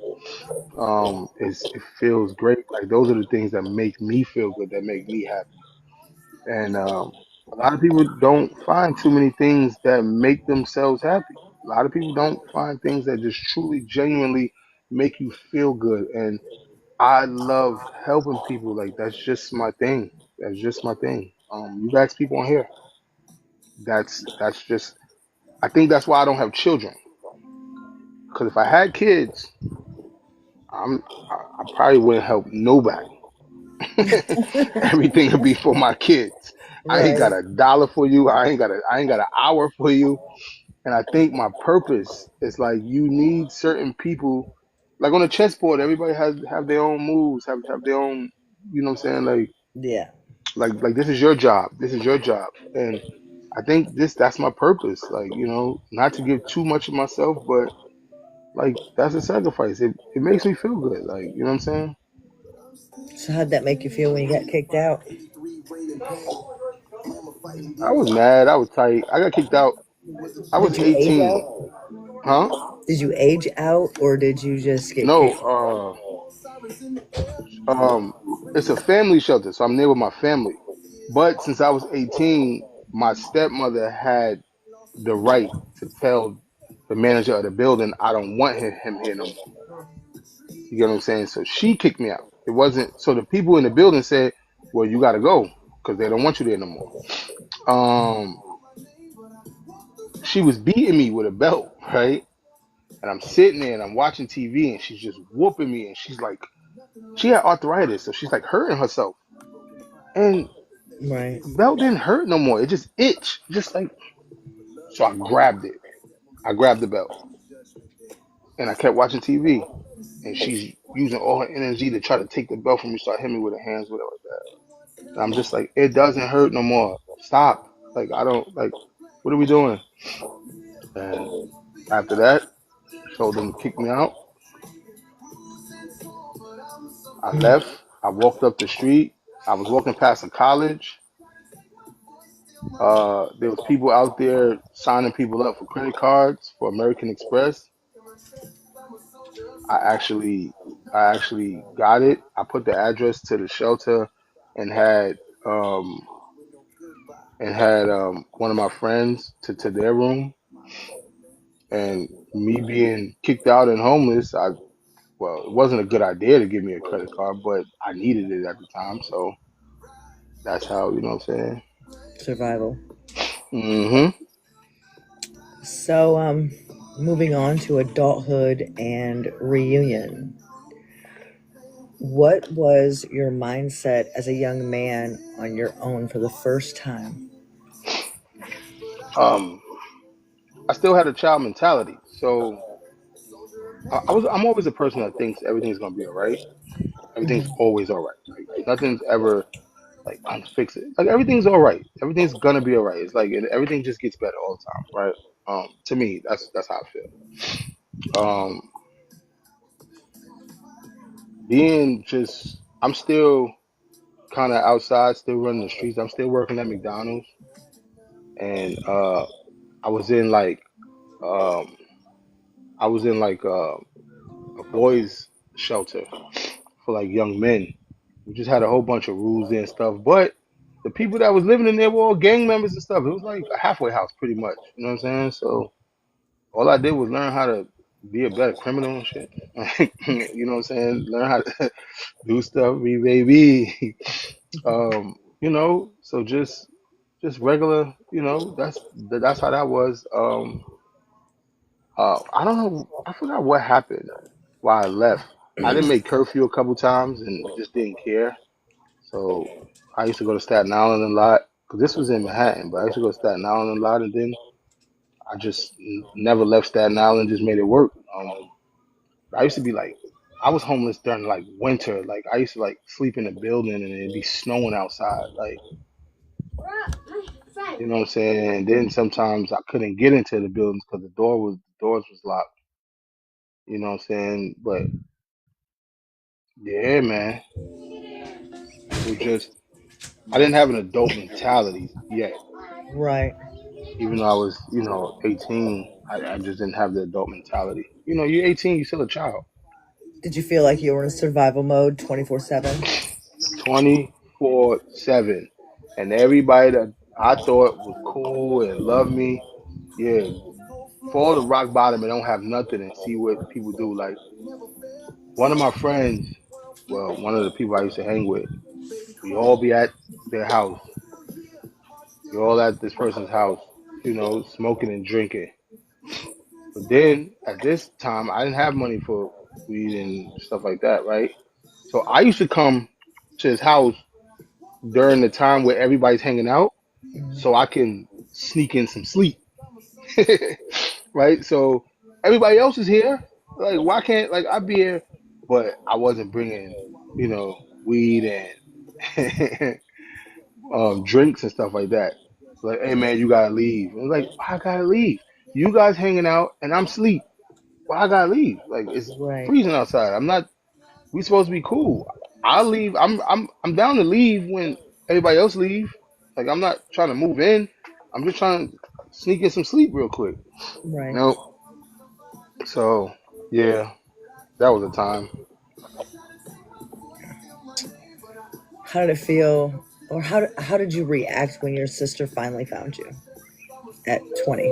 It feels great. Like those are the things that make me feel good, that make me happy. And a lot of people don't find too many things that make themselves happy. A lot of people don't find things that just truly, genuinely make you feel good. And I love helping people. Like that's just my thing. That's just my thing. You've asked people on here. That's just. I think that's why I don't have children. Because if I had kids, I probably wouldn't help nobody. Everything would be for my kids. I ain't got Right. a dollar for you. I ain't got an hour for you. And I think my purpose is like you need certain people. Like on a chessboard, everybody has have their own moves, have their own. You know what I'm saying? Yeah. Like this is your job. This is your job. And I think that's my purpose. Like not to give too much of myself, but like that's a sacrifice. It makes me feel good. Like you know what I'm saying? So how'd that make you feel when you got kicked out? I was mad. I was tight. I got kicked out. I was Did you age 18. out? Huh? Did you age out or did you just get No. kicked? It's a family shelter, so I'm there with my family. But since I was 18, my stepmother had the right to tell the manager of the building, I don't want him here no more. You get what I'm saying? So she kicked me out. It wasn't so the people in the building said, "Well, you got to go because they don't want you there no more." Um, she was beating me with a belt, right? And I'm sitting there and I'm watching TV and she's just whooping me and she's like, she had arthritis, so she's like hurting herself. And Right. the belt didn't hurt no more. It just itched, just like. So I grabbed it. I grabbed the belt and I kept watching TV. And she's using all her energy to try to take the belt from me, start hitting me with her hands, whatever like that. And I'm just like, it doesn't hurt no more. Stop. Like I don't like. What are we doing? And after that, told them to kick me out. I left. I walked up the street. I was walking past a college. There was people out there signing people up for credit cards for American Express. I actually I actually got it. I put the address to the shelter and had um one of my friends to their room, and me being kicked out and homeless, I well, it wasn't a good idea to give me a credit card, but I needed it at the time, so that's how, you know what I'm saying? Survival. Hmm. So, moving on to adulthood and reunion. What was your mindset as a young man on your own for the first time? Um, I still had a child mentality, so I'm always a person that thinks everything's gonna be all right. Everything's Mhm. always all right. Like nothing's ever like unfix it. Like everything's all right. Everything's gonna be all right. It's like everything just gets better all the time, right? To me, that's how I feel. Being just, I'm still kind of outside, still running the streets. I'm still working at McDonald's, and I was in like, um, I was in like a boys' shelter for like young men. We just had a whole bunch of rules there and stuff, but the people that was living in there were all gang members and stuff. It was like a halfway house, pretty much. You know what I'm saying? So all I did was learn how to be a better criminal and shit. You know what I'm saying? Learn how to do stuff, be baby. So just regular, that's how that was. I don't know, I forgot what happened while I left. I didn't make curfew a couple times and just didn't care. So I used to go to Staten Island a lot because this was in Manhattan, but I used to go to Staten Island a lot, and then I just never left Staten Island, just made it work. I used to be like, I was homeless during like winter. Like I used to like sleep in a building and it'd be snowing outside. Like, you know what I'm saying? And then sometimes I couldn't get into the buildings because the doors was locked. You know what I'm saying? But yeah, man, it was just I didn't have an adult mentality yet. Right. Even though I was, 18, I just didn't have the adult mentality. You're 18, you're still a child. Did you feel like you were in survival mode 24/7? 24/7. And everybody that I thought was cool and loved me, yeah, fall to rock bottom and don't have nothing and see what people do. Like one of my friends, well, one of the people I used to hang with, we all be at their house. We all at this person's house, smoking and drinking. But then at this time, I didn't have money for weed and stuff like that, right? So I used to come to his house during the time where everybody's hanging out so I can sneak in some sleep. Right? So everybody else is here. Like, why can't like I be here? But I wasn't bringing, weed and drinks and stuff like that. Like, hey man, you gotta leave. And like, I gotta leave. You guys hanging out and I'm asleep. Why I gotta leave? Like, it's Right. freezing outside. I'm not. We supposed to be cool. I'll leave. I'm down to leave when everybody else leave. Like, I'm not trying to move in. I'm just trying to sneak in some sleep real quick. Right. No. So yeah, that was a time. How did it feel, or how did you react when your sister finally found you at 20?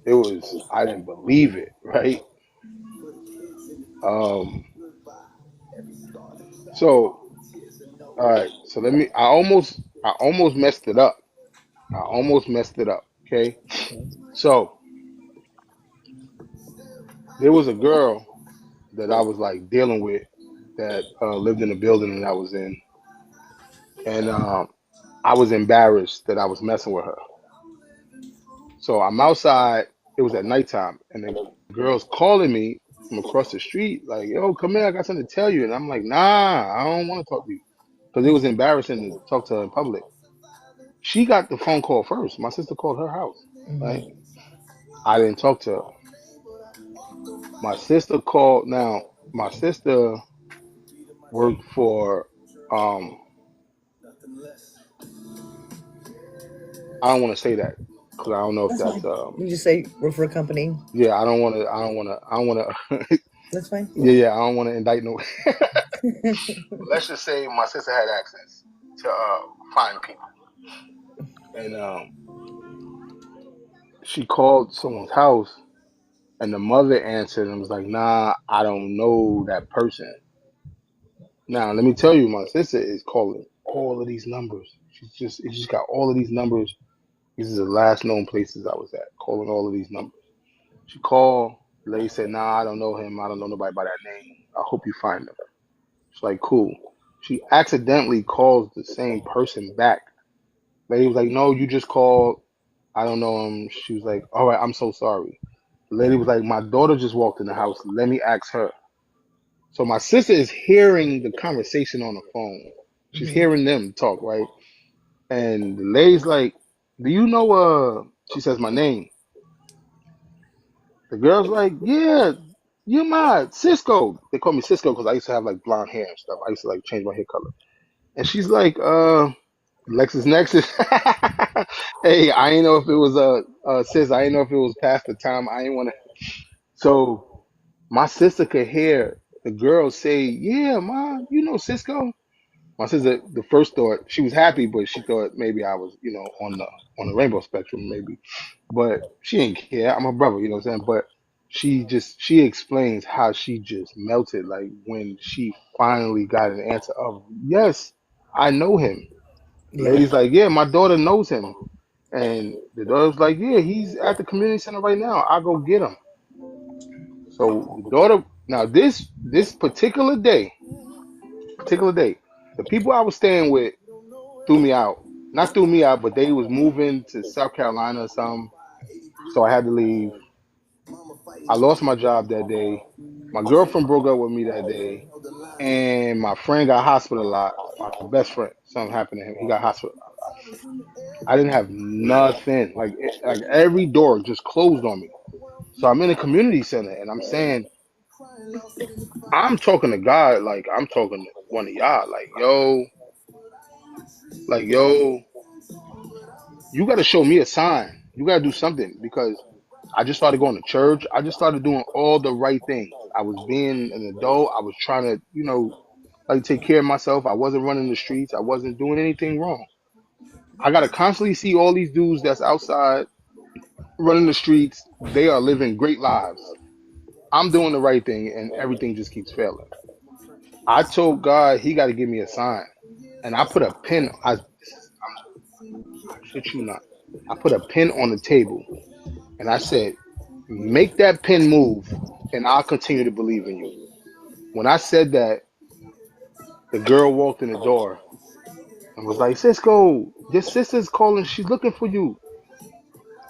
It was, I didn't believe it, right? Um. So all right. So I almost messed it up. I almost messed it up. Okay. So there was a girl that I was like dealing with that lived in the building that I was in, and I was embarrassed that I was messing with her. So I'm outside. It was at nighttime, and the girl's calling me from across the street, like, "Yo, come here, I got something to tell you." And I'm like, "Nah, I don't want to talk to you," because it was embarrassing to talk to her in public. She got the phone call first. My sister called her house, right? Hmm. I didn't talk to her. My sister called. Now, my sister worked for, um, I don't want to say that. because I don't know if That's that's fine. You just say refer company. yeah. I don't want to. That's fine. Yeah, I don't want to indict no. Let's just say my sister had access to find people, and she called someone's house, and the mother answered and was like, "Nah, I don't know that person." Now, let me tell you, my sister is calling all of these numbers. She's got all of these numbers. These are the last known places I was at, calling all of these numbers. She called. The lady said, "Nah, I don't know him. I don't know nobody by that name. I hope you find him." She's like, "Cool." She accidentally calls the same person back. Lady was like, "No, you just called. I don't know him." She was like, "All right, I'm so sorry." The lady was like, "My daughter just walked in the house. Let me ask her." So my sister is hearing the conversation on the phone. She's Hmm. hearing them talk, right? And the lady's like, "Do you know?" She says my name. The girl's like, "Yeah, you're my Cisco." They call me Cisco because I used to have like blonde hair and stuff. I used to like change my hair color. And she's like, LexisNexis. Hey, I ain't know if it was sis. I ain't know if it was past the time. I ain't want to. So my sister could hear the girl say, "Yeah, ma, you know Cisco." My sister, the first thought, she was happy, but she thought maybe I was, on the rainbow spectrum, maybe. But she didn't care. I'm her brother, you know what I'm saying? But she explains how she just melted, like when she finally got an answer of yes, I know him. The Yeah. lady's like, yeah, my daughter knows him. And the daughter's like, yeah, he's at the community center right now. I'll go get him. So the daughter, now this particular day, the people I was staying with threw me out. Not threw me out, but they was moving to South Carolina or something. So I had to leave. I lost my job that day. My girlfriend broke up with me that day. And my friend got hospitalized. My best friend, something happened to him. He got hospitalized. I didn't have nothing. Like every door just closed on me. So I'm in a community center and I'm saying, I'm talking to God, like I'm talking to one of y'all, like, yo, you got to show me a sign. You got to do something because I just started going to church. I just started doing all the right things. I was being an adult. I was trying to, like take care of myself. I wasn't running the streets. I wasn't doing anything wrong. I got to constantly see all these dudes that's outside running the streets. They are living great lives. I'm doing the right thing and everything just keeps failing. I told God he got to give me a sign. And I put a pin, I shit you not. I put a pin on the table and I said, make that pin move and I'll continue to believe in you. When I said that, the girl walked in the door and was like, Cisco, your sister's calling. She's looking for you.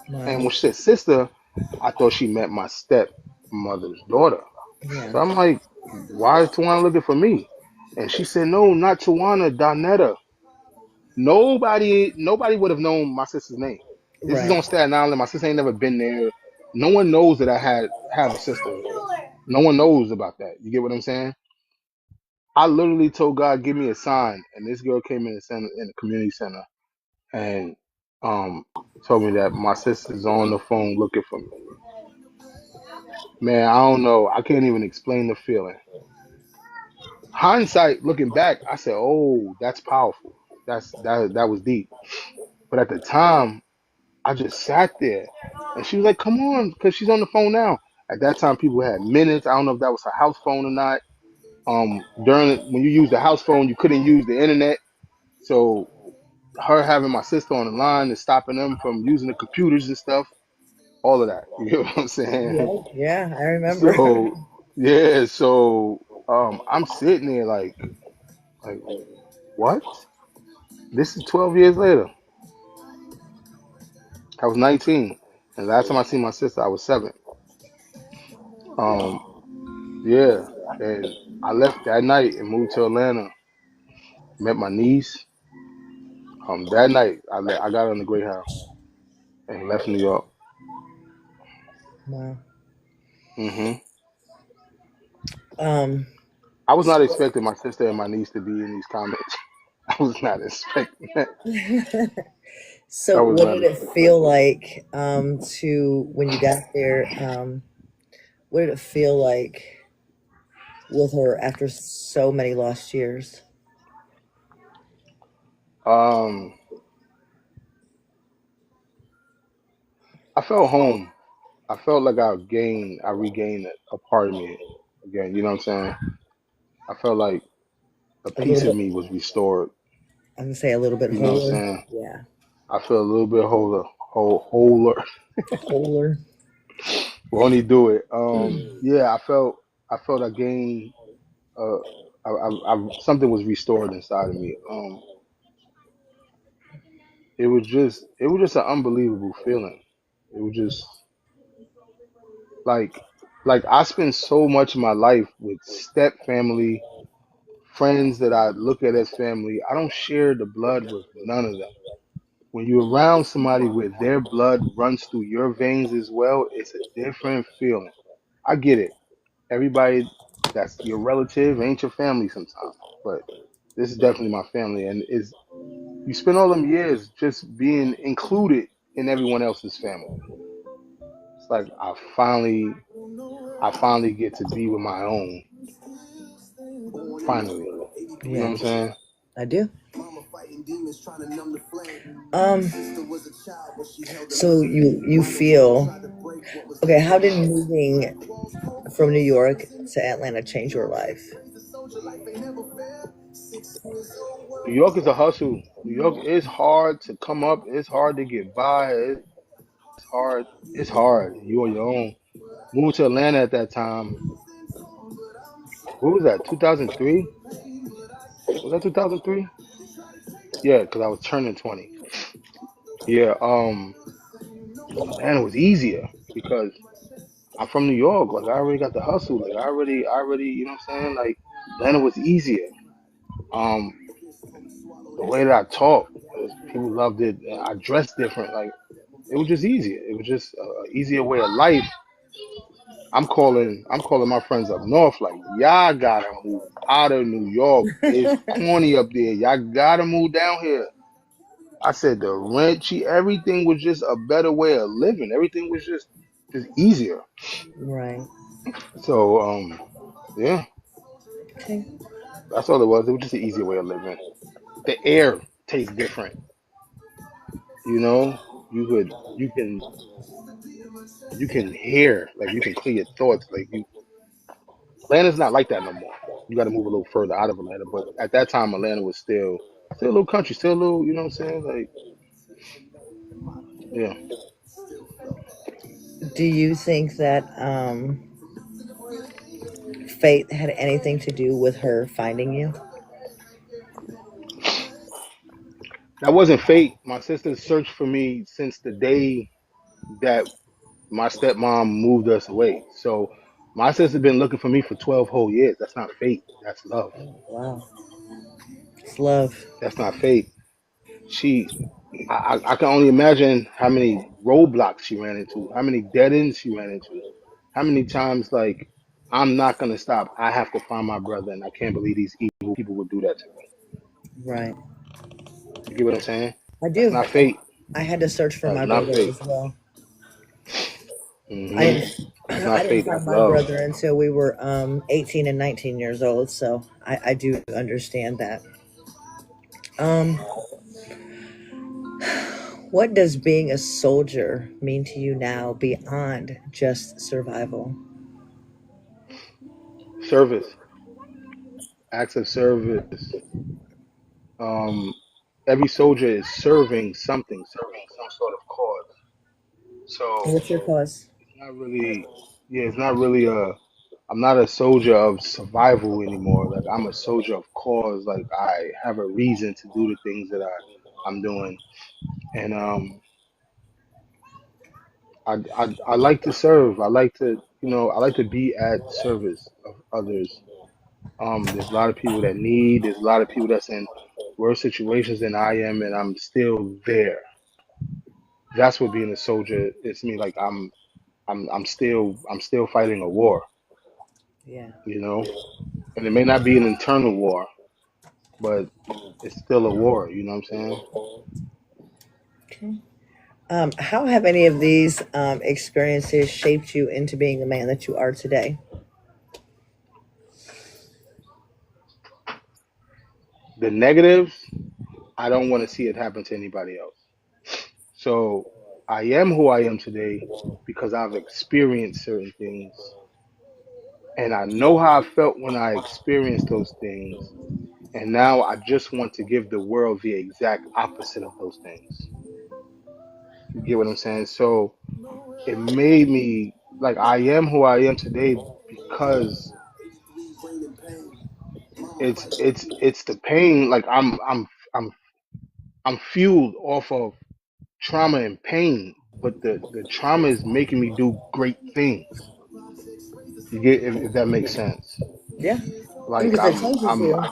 And Wow. when she said sister, I thought she meant my stepmother's daughter. Yeah. So I'm like, why is Tawana looking for me? And she said, no, not Tawana, Donetta. Nobody would have known my sister's name. This is Right. on Staten Island. My sister ain't never been there. No one knows that I have a sister. No one knows about that. You get what I'm saying? I literally told God, give me a sign, and this girl came in the center, in the community center, and um told me that my sister's on the phone looking for me. Man, I don't know. I can't even explain the feeling. Hindsight, looking back, I said, "Oh, that's powerful. That was deep." But at the time, I just sat there, and she was like, "Come on," because she's on the phone now. At that time, people had minutes. I don't know if that was a house phone or not. When you use the house phone, you couldn't use the internet. So her having my sister on the line and stopping them from using the computers and stuff, all of that. You get what I'm saying? Yeah. Yeah. I remember. So yeah, so I'm sitting there like what? This is 12 years later. I was 19, and last time I seen my sister, I was 7. Um, yeah, and I left that night and moved to Atlanta. Met my niece. That night I got on the Greyhound and left New York. Wow. hmm Um. I was not expecting my sister and my niece to be in these comments. I was not expecting that. So, That was what did nice. it feel like to when you got there? What did it feel like with her after so many lost years? Um, I felt home. I felt like I regained a part of me again. You know what I'm saying? I felt like a A little piece of bit. me was restored. I'm gonna say a little bit You know what I'm wholer. saying? Yeah, I feel a little bit wholer. wholer. Won't he do it? Yeah, I felt I gained. Uh, something was restored inside of me. It was just an unbelievable feeling. It was just like, I spent so much of my life with step family, friends that I look at as family. I don't share the blood with none of them. When you're around somebody where their blood runs through your veins as well, it's a different feeling. I get it. Everybody that's your relative ain't your family sometimes, but this is definitely my family, and is you spend all them years just being included in everyone else's family. It's like I finally get to be with my own. Finally, you know what Yeah, I'm saying? I do. Um, so you feel okay? How did moving from New York to Atlanta change your life? New York is a hustle. New York is hard to come up. It's hard to get by. It's hard. It's hard. You on your own. Moved to Atlanta at that time. What was that? 2003? Was that 2003? Yeah, because I was turning 20. Yeah. Atlanta was easier because I'm from New York. Like I already got the hustle. Like I already. You know what I'm saying? Like Atlanta was easier. Um, the way that I talk, people loved it. I dressed different. Like it was just easier. It was just an easier way of life. I'm calling my friends up north. Like y'all gotta move out of New York. It's corny up there. Y'all gotta move down here. I said the rent, everything was just a better way of living. Everything was just easier. Right. So yeah, Okay. that's all it was. It was just an easier way of living. The air tastes different. You know, you can hear, like you can clear your thoughts. Like you, Atlanta's not like that no more. You got to move a little further out of Atlanta. But at that time, Atlanta was still a little country, still a little. You know what I'm saying? Like yeah, Do you think that fate had anything to do with her finding you? that wasn't fate. My sister searched for me since the day that my stepmom moved us away. So my sister been looking for me for 12 whole years. That's not fate. That's love. Wow, it's love. That's not fate. She, I can only imagine how many roadblocks she ran into, how many dead ends she ran into, how many times like I'm not gonna stop. I have to find my brother, and I can't believe these evil people would do that to me. Right. You get what I'm saying? I That's do. not fate. I had to search for That's my not brother fate. as well. I Hmm. didn't. That's I not didn't fate. find That's my love. brother until we were 18 and 19 years old. So I do understand that. Um, what does being a soldier mean to you now beyond just survival? Service, acts of service. Um, every soldier is serving something, serving some sort of cause. So What's your cause? it's not really, yeah, it's not really I'm not a soldier of survival anymore. Like I'm a soldier of cause. Like I have a reason to do the things that I'm doing, and I like to serve. I like to, I like to be at service of others. There's a lot of people that need. There's a lot of people that's in worse situations than I am, and I'm still there. That's what being a soldier is to me. Like I'm still fighting a war. Yeah. You know, and it may not be an internal war, but it's still a war. You know what I'm saying? Okay. How have any of these experiences shaped you into being the man that you are today? The negatives, I don't want to see it happen to anybody else. So I am who I am today because I've experienced certain things and I know how I felt when I experienced those things. And now I just want to give the world the exact opposite of those things. You get what I'm saying? So it made me like I am who I am today because it's the pain. Like I'm fueled off of trauma and pain, but the trauma is making me do great things. You get if that makes sense. Yeah, Like because it changes you.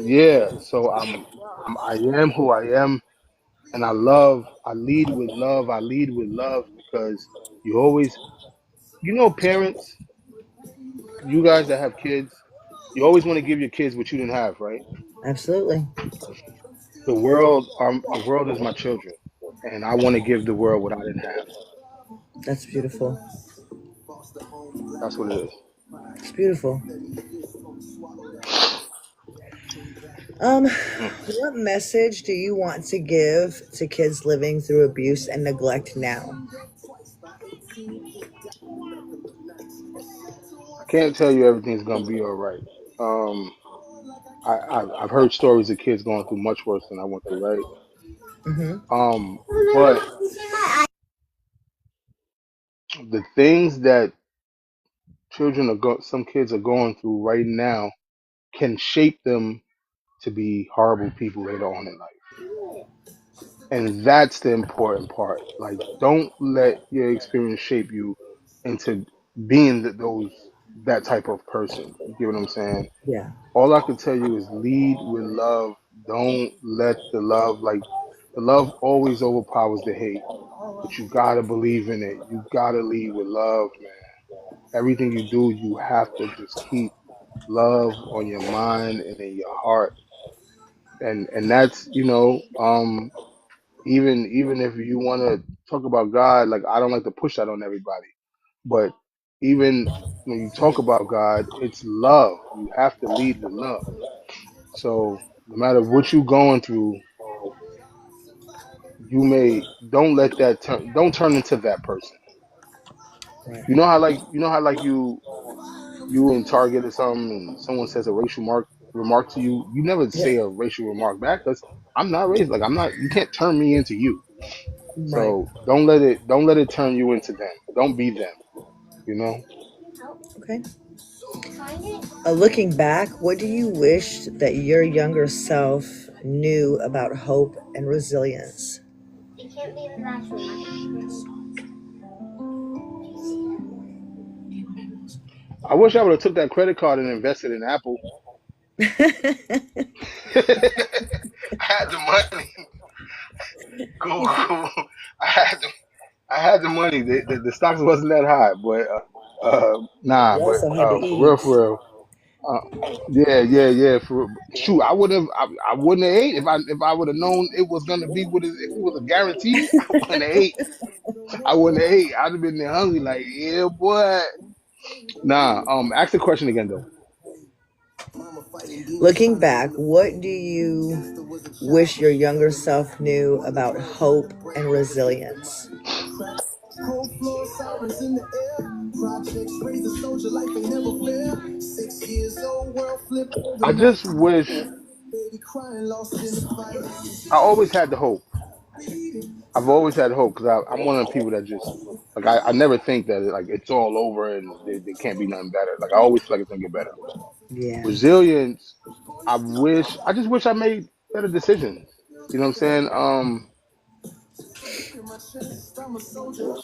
yeah. So I am who I am, and I lead with love. I lead with love because you always, parents, you guys that have kids, you always want to give your kids what you didn't have, right? Absolutely. The world is my children, and I want to give the world what I didn't have. That's beautiful. That's what it is. It's beautiful. Um, Mm. what message do you want to give to kids living through abuse and neglect now? I can't tell you everything's gonna be all right. Um, I've heard stories of kids going through much worse than I went through, right? Mm-hmm. But the things that some kids are going through right now can shape them to be horrible people later on in life. And that's the important part. Like, don't let your experience shape you into being that type of person. You get what I'm saying? Yeah. All I can tell you is lead with love. Don't let the love always overpowers the hate. But you gotta believe in it. You gotta lead with love, man. Everything you do, you have to just keep love on your mind and in your heart. And that's, even if you want to talk about God, like I don't like to push that on everybody, but even when you talk about God, it's love. You have to lead with love. So no matter what you're going through, don't turn into that person. Right. You in Target or something and someone says a racial remark to you, you never Yeah. say a racial remark back because I'm not racist. Like I'm not. You can't turn me into you. Right. So don't let it turn you into them. Don't be them. You know. Okay. Looking back, what do you wish that your younger self knew about hope and resilience? I wish I would have took that credit card and invested in Apple. I had the money. Cool, cool. I had the I had the money. The stocks wasn't that high, but nah. You But also had to for real, eat. for real. Uh, yeah, yeah, yeah. Shoot, I wouldn't have ate if I would have known it was gonna be if it was a guarantee. I wouldn't have ate. I wouldn't have ate. I'd have been there hungry, like yeah, boy. Nah. Ask the question again though. Looking back, what do you wish your younger self knew about hope and resilience? I just wish I always had the hope. I've always had hope because I'm one of the people that just like I never think that like it's all over and there can't be nothing better. Like I always feel like it's gonna get better. Yeah. Resilience. I just wish I made better decisions. You know what I'm saying?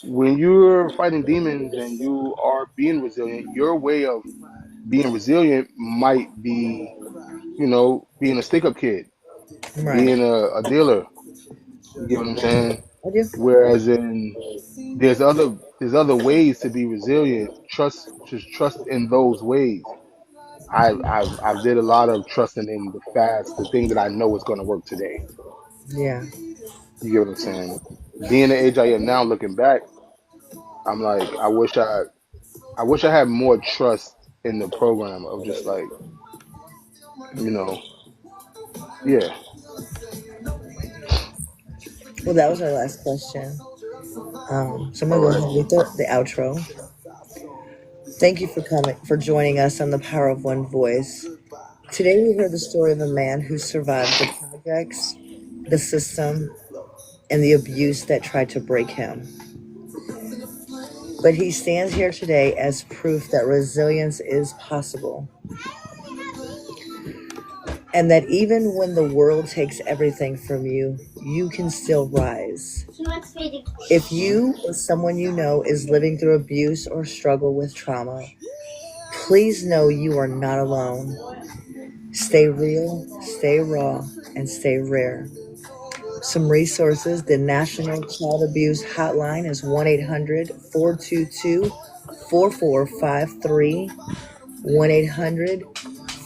When you're fighting demons and you are being resilient, your way of being resilient might be, being a stick up kid, Right. being a dealer. You get what I'm saying? I do. Whereas there's other ways to be resilient. Just trust in those ways. I've did a lot of trusting in the thing that I know is going to work today. Yeah. You get what I'm saying? Being the age I am now, looking back, I'm like, I wish I had more trust in the program of just like, you know, yeah. Well, that was our last question. So I'm All gonna go right. ahead with the outro. Thank you for coming, for joining us on the Power of One Voice. Today we heard the story of a man who survived the projects, the system, and the abuse that tried to break him. But he stands here today as proof that resilience is possible. And that even when the world takes everything from you, you can still rise. If you or someone you know is living through abuse or struggle with trauma, please know you are not alone. Stay real, stay raw, and stay rare. Some resources: the National Child Abuse Hotline is 1 800 422 4453. 1 800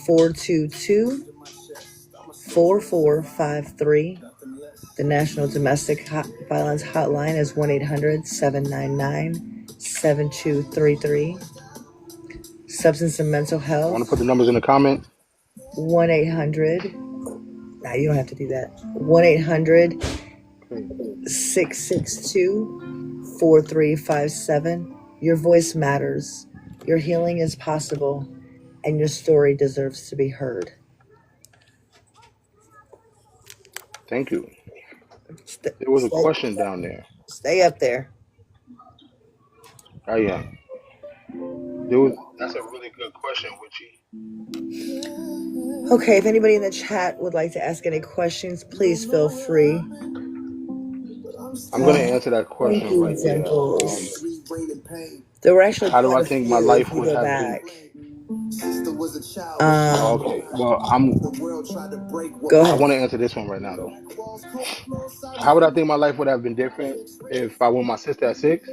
422 4453. The National Domestic Violence Hotline is 1 800 799 7233. Substance and mental I want to health, put the numbers in the comments. 1 800. Now you don't have to do that. 1 800 Okay. 662 4357. Your voice matters. Your healing is possible, and your story deserves to be heard. Thank you. St- There was a stay, question down there. stay up there. Oh yeah. There was. That's a really good question, Witchy. Okay, if anybody in the chat would like to ask any questions, please feel free. I'm gonna answer that Thank question you, right there. Gentles. There were actually How do quite I a think my few if life you would go have been? back. Oh, Um, okay. Well, I'm. Go I ahead. want to answer this one right now though. How would I think my life would have been different if I won my sister at 6?